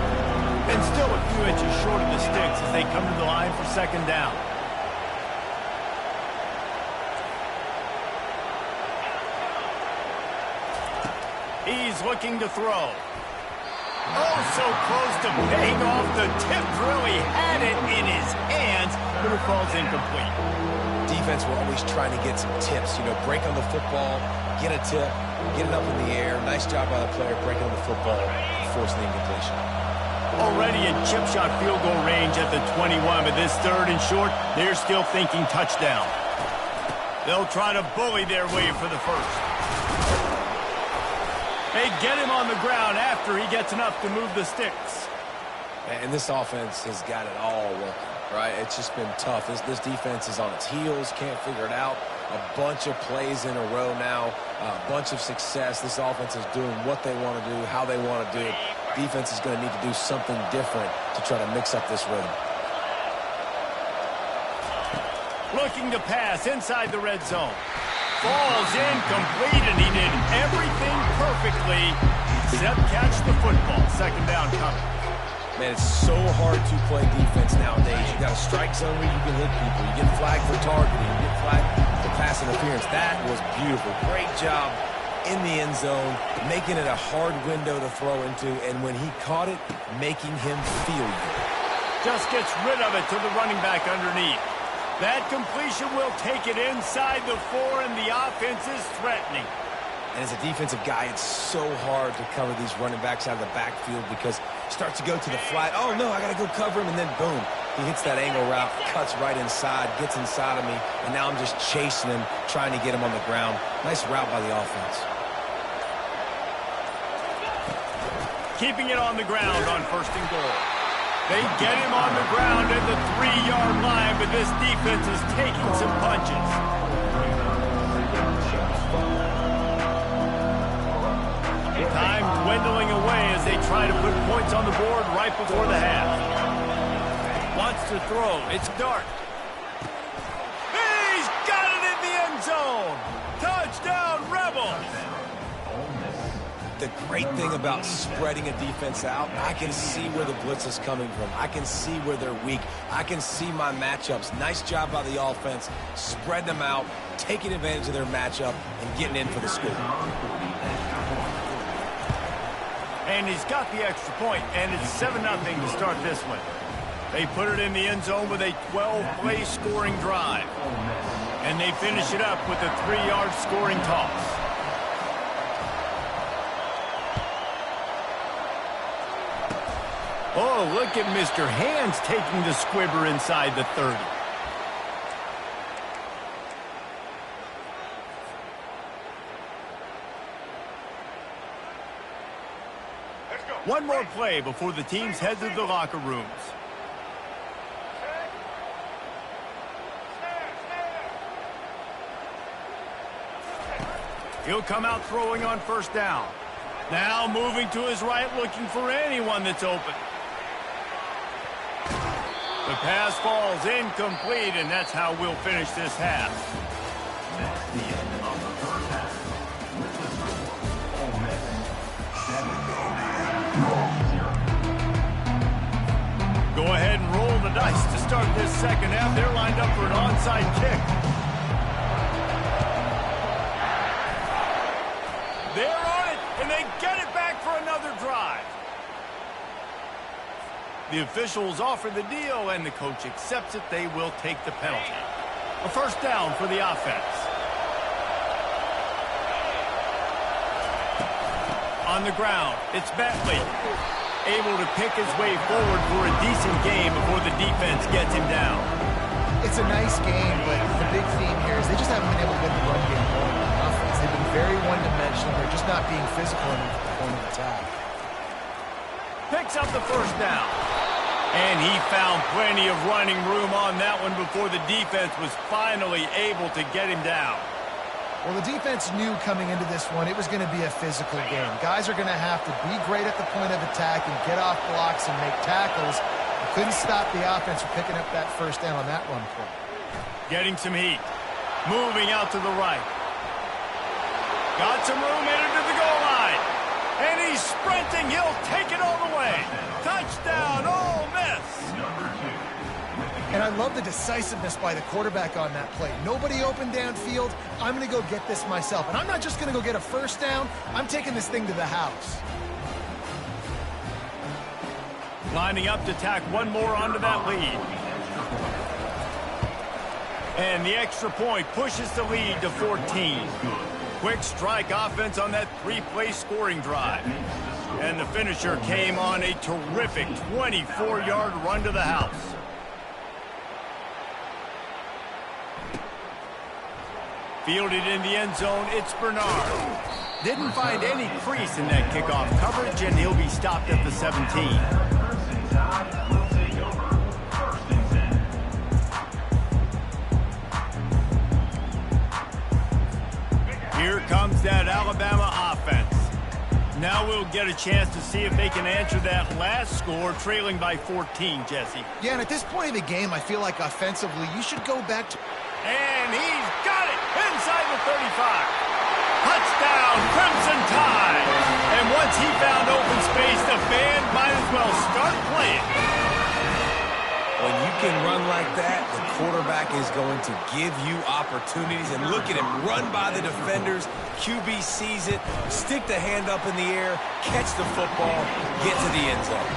And still a few inches short of the sticks as they come to the line for second down. He's looking to throw. Oh, so close to paying off the tip. Really had it in his hands, but it falls incomplete. Defense were always trying to get some tips. You know, break on the football, get a tip, get it up in the air. Nice job by the player breaking on the football, forcing the incompletion. Already in chip shot field goal range at the 21, but this third and short, they're still thinking touchdown. They'll try to bully their way for the first. They get him on the ground after he gets enough to move the sticks. And this offense has got it all working, right? It's just been tough. This defense is on its heels, can't figure it out. A bunch of plays in a row now, a bunch of success. This offense is doing what they want to do, how they want to do it. Defense is going to need to do something different to try to mix up this rhythm. Looking to pass inside the red zone. Falls incomplete, and he did everything perfectly except catch the football. Second down coming. Man, it's so hard to play defense nowadays. You got a strike zone where you can hit people. You get flagged for targeting. You get flagged for pass interference. That was beautiful. Great job in the end zone, making it a hard window to throw into, and when he caught it, making him feel good. Just gets rid of it to the running back underneath. That completion will take it inside the 4, and the offense is threatening. And as a defensive guy, it's so hard to cover these running backs out of the backfield because he starts to go to the flat. Oh, no, I got to go cover him, and then boom. He hits that angle route, cuts right inside, gets inside of me, and now I'm just chasing him, trying to get him on the ground. Nice route by the offense. Keeping it on the ground on first and goal. They get him on the ground at the 3-yard line, but this defense is taking some punches. Time dwindling away as they try to put points on the board right before the half. Wants to throw. It's Dart. He's got it in the end zone. Touchdown, Rebels. The great thing about spreading a defense out, I can see where the blitz is coming from. I can see where they're weak. I can see my matchups. Nice job by the offense, spreading them out, taking advantage of their matchup, and getting in for the score. And he's got the extra point, and it's 7-0 to start this one. They put it in the end zone with a 12-play scoring drive. And they finish it up with a 3-yard scoring toss. Oh, look at Mr. Hands taking the squibber inside the 30. One more play before the teams head to the locker rooms. He'll come out throwing on first down. Now moving to his right, looking for anyone that's open. The pass falls incomplete, and that's how we'll finish this half. That's the end of the first half. With the score, Ole Miss 7-0. Go ahead and roll the dice to start this second half. They're lined up for an onside kick. They're on it, and they get it back for another drive. The officials offer the deal, and the coach accepts it. They will take the penalty. A first down for the offense. On the ground, it's Bentley. Able to pick his way forward for a decent game before the defense gets him down. It's a nice game, but the big theme here is they just haven't been able to get the run game going on offense. They've been very one-dimensional. They're just not being physical enough at the point of attack. Picks up the first down. And he found plenty of running room on that one before the defense was finally able to get him down. Well, the defense knew coming into this one it was going to be a physical game. Guys are going to have to be great at the point of attack and get off blocks and make tackles. They couldn't stop the offense from picking up that first down on that run play. Getting some heat. Moving out to the right. Got some room in to the goal line. And he's sprinting. He'll take it all the way. Touchdown, Ole Miss. And I love the decisiveness by the quarterback on that play. Nobody open downfield. I'm going to go get this myself. And I'm not just going to go get a first down. I'm taking this thing to the house. Lining up to tack one more onto that lead. And the extra point pushes the lead to 14. Quick strike offense on that three-play scoring drive. And the finisher came on a terrific 24-yard run to the house. Fielded in the end zone, it's Bernard. Didn't find any crease in that kickoff coverage, and he'll be stopped at the 17. Here comes that Alabama offense. Now we'll get a chance to see if they can answer that last score, trailing by 14, Jesse. Yeah, and at this point of the game, I feel like offensively, you should go back to... And he's got it inside the 35. Touchdown, Crimson Tide. And once he found open space, the band might as well start playing. When you can run like that, the quarterback is going to give you opportunities. And look at him run by the defenders. QB sees it, stick the hand up in the air, catch the football, get to the end zone.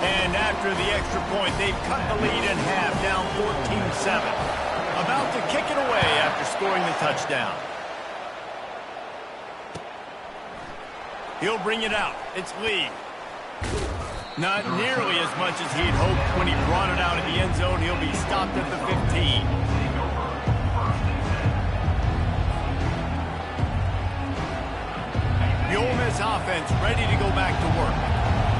And after the extra point, they've cut the lead in half, down 14-7. About to kick it away after scoring the touchdown. He'll bring it out. It's Lee. Not nearly as much as he'd hoped when he brought it out of the end zone. He'll be stopped at the 15. The Ole Miss offense ready to go back to work.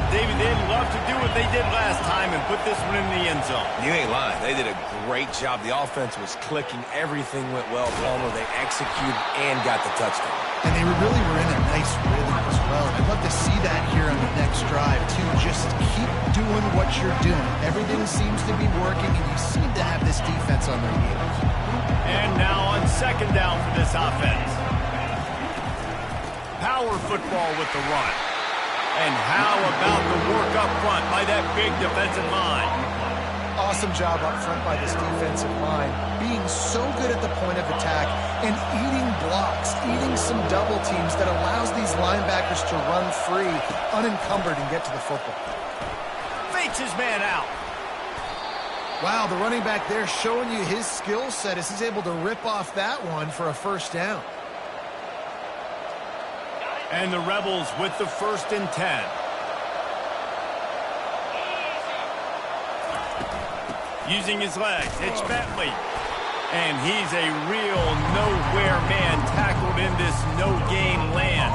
David, they'd love to do what they did last time and put this one in the end zone. You ain't lying. They did a great job. The offense was clicking. Everything went well for them. They executed and got the touchdown. And they really were in a nice rhythm as well. I'd love to see that here on the next drive, too. Just keep doing what you're doing. Everything seems to be working, and you seem to have this defense on their heels. And now on second down for this offense. Power football with the run. And how about the work up front by that big defensive line? Awesome job up front by this defensive line, being so good at the point of attack and eating blocks, eating some double teams that allows these linebackers to run free, unencumbered, and get to the football. Fakes his man out. Wow, the running back there showing you his skill set as he's able to rip off that one for a first down. And the Rebels with the 1st and 10. Using his legs, it's Bentley. And he's a real nowhere man tackled in this no-gain land.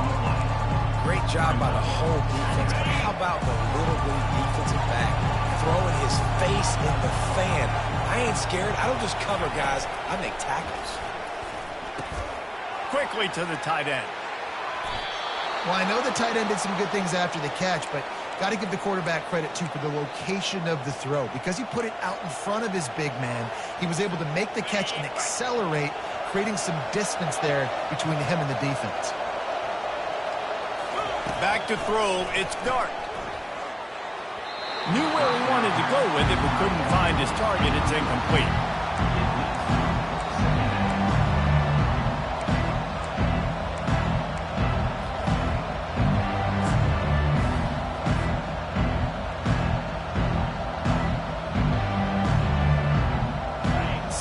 Great job by the whole defense. But how about the little league defensive back throwing his face in the fan? I ain't scared. I don't just cover guys. I make tackles. Quickly to the tight end. Well, I know the tight end did some good things after the catch, but got to give the quarterback credit, too, for the location of the throw. Because he put it out in front of his big man, he was able to make the catch and accelerate, creating some distance there between him and the defense. Back to throw, it's Dart. Knew where he wanted to go with it, but couldn't find his target. It's incomplete.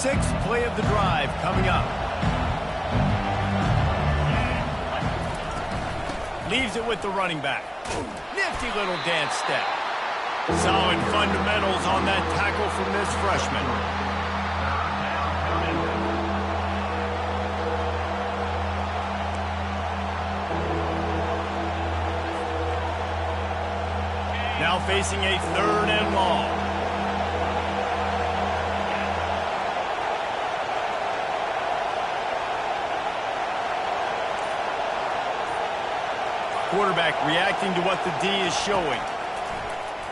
Sixth play of the drive coming up. Leaves it with the running back. Nifty little dance step. Solid fundamentals on that tackle from this freshman. Now facing a 3rd and long. Quarterback reacting to what the D is showing.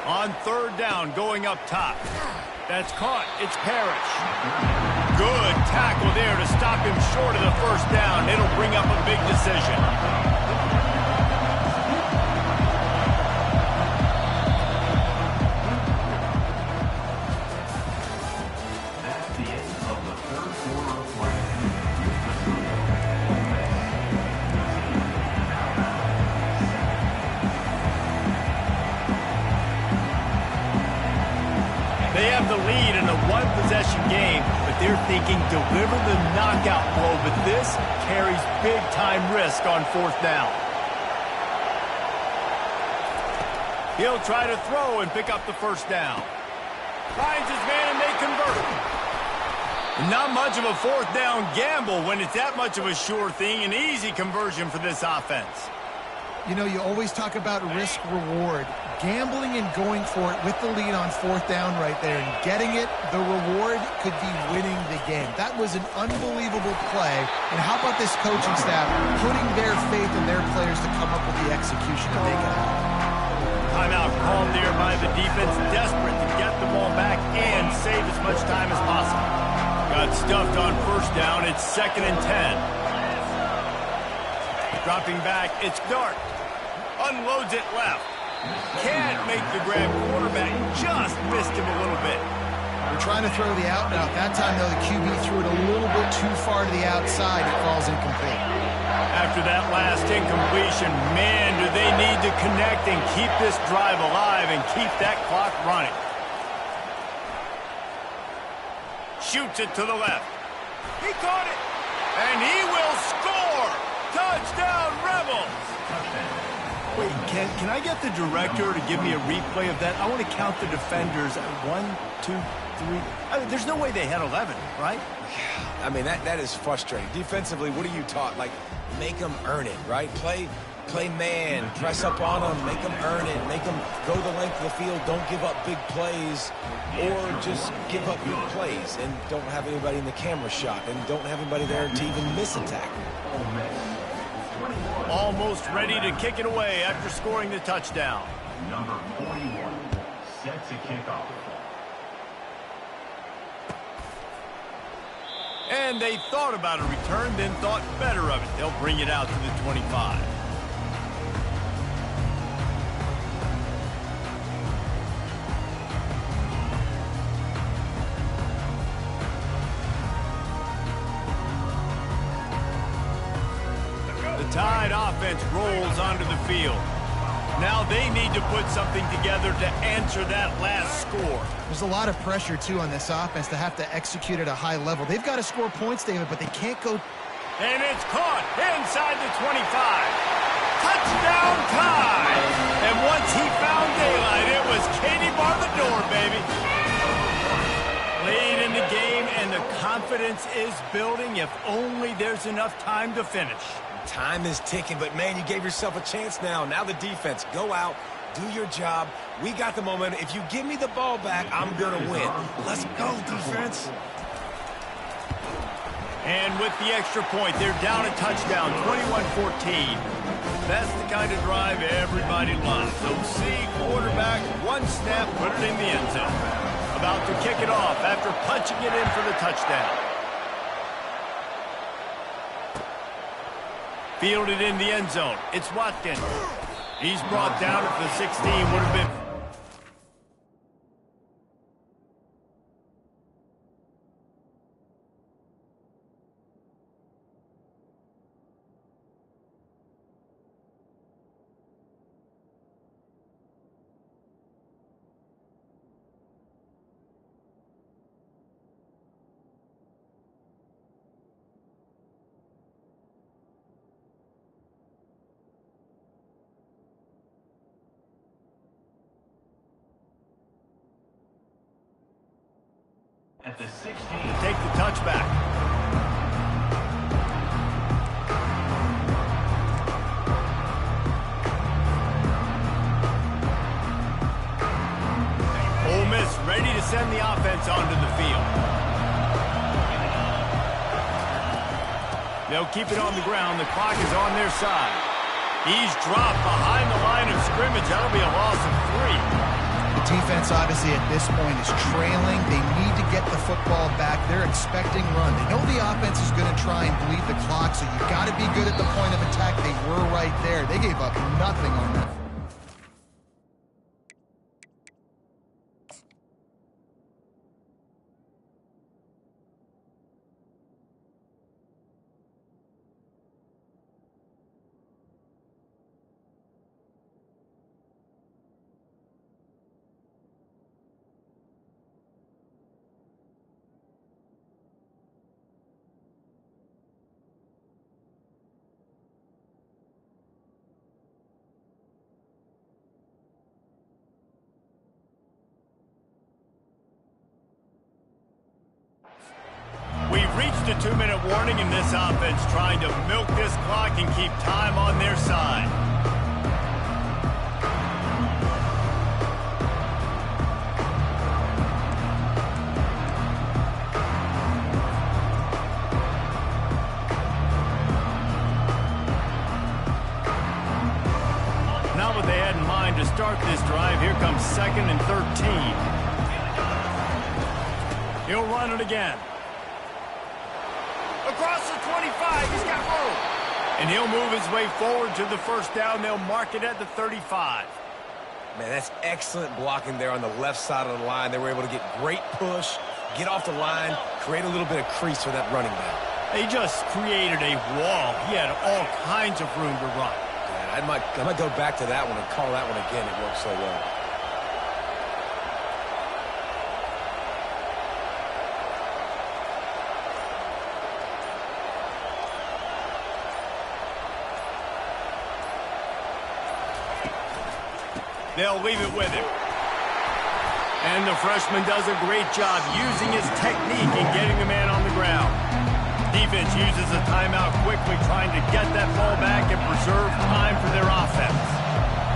On 3rd down, going up top. That's caught. It's Parrish. Good tackle there to stop him short of the 1st down. It'll bring up a big decision. That's the end of the 3rd quarter of play. They have the lead in a 1-possession game, but they're thinking deliver the knockout blow, but this carries big-time risk on 4th down. He'll try to throw and pick up the 1st down. Finds his man and they convert. Not much of a 4th down gamble when it's that much of a sure thing, an easy conversion for this offense. You know, you always talk about risk-reward. Gambling and going for it with the lead on 4th down right there and getting it, the reward could be winning the game. That was an unbelievable play. And how about this coaching staff putting their faith in their players to come up with the execution that they can have? Timeout called there by the defense, desperate to get the ball back and save as much time as possible. Got stuffed on 1st down. It's 2nd and 10. Dropping back, it's Dart. Unloads it left. Can't make the grab. Quarterback just missed him a little bit. We're trying to throw the out route. That time, though, the QB threw it a little bit too far to the outside. It falls incomplete. After that last incompletion, man, do they need to connect and keep this drive alive and keep that clock running. Shoots it to the left. He caught it. And he will score. Touchdown, Rebels. Wait, can I get the director to give me a replay of that? I want to count the defenders. 1, 2, 3. I mean, there's no way they had 11, right? I mean, that is frustrating. Defensively, what are you taught? Like, make them earn it, right? Play man, press up on them, make them earn it, make them go the length of the field, don't give up big plays, or just give up big plays and don't have anybody in the camera shot and don't have anybody there to even miss a tackle. Almost ready to kick it away after scoring the touchdown. Number 41 sets a kickoff. And they thought about a return, then thought better of it. They'll bring it out to the 25. The Tide offense rolls onto the field. Now they need to put something together to answer that last score. There's a lot of pressure, too, on this offense to have to execute at a high level. They've got to score points, David, but they can't go. And it's caught inside the 25. Touchdown Tide! And once he found daylight, it was Katie bar the door, baby. Late in the game, and the confidence is building. If only there's enough time to finish. Time is ticking, but man, you gave yourself a chance now. Now the defense, go out, do your job. We got the momentum. If you give me the ball back, I'm going to win. Let's go, defense. And with the extra point, they're down a touchdown, 21-14. That's the kind of drive everybody loves. OC, quarterback, one snap, put it in the end zone. About to kick it off after punching it in for the touchdown. Fielded in the end zone. It's Watkins. He's brought down at the 16. Would have been... At the 16. Take the touchback. Ole Miss ready to send the offense onto the field. They'll keep it on the ground. The clock is on their side. He's dropped behind the line of scrimmage. That'll be a loss of 3. The defense, obviously, at this point is trailing. They need to get the football back. They're expecting run. They know the offense is going to try and bleed the clock, so you've got to be good at the point of attack. They were right there. They gave up nothing on that. We've reached a 2-minute warning in this offense, trying to milk this clock and keep time on their side. Not what they had in mind to start this drive. Here comes 2nd and 13. He'll run it again. Across the 25, he's got room. And he'll move his way forward to the first down. They'll mark it at the 35. Man, that's excellent blocking there on the left side of the line. They were able to get great push, get off the line, create a little bit of crease for that running back. They just created a wall. He had all kinds of room to run. Yeah, I might go back to that one and call that one again. It worked so well. They'll leave it with him. And the freshman does a great job using his technique and getting the man on the ground. Defense uses a timeout quickly, trying to get that ball back and preserve time for their offense.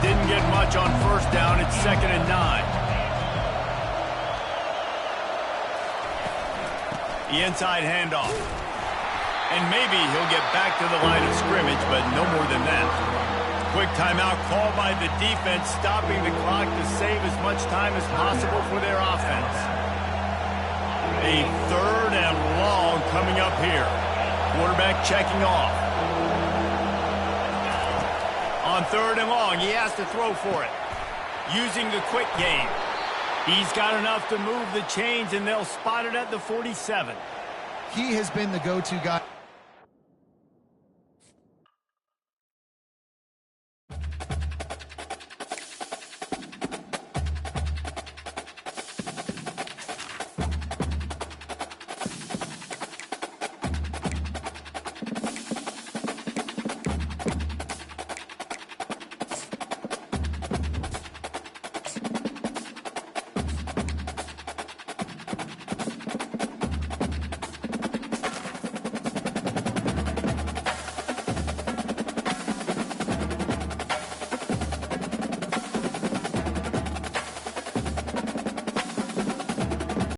Didn't get much on first down. It's 2nd and 9. The inside handoff. And maybe he'll get back to the line of scrimmage, but no more than that. Quick timeout called by the defense, stopping the clock to save as much time as possible for their offense. A 3rd and long coming up here. Quarterback checking off. On 3rd and long, he has to throw for it. Using the quick game. He's got enough to move the chains, and they'll spot it at the 47. He has been the go-to guy.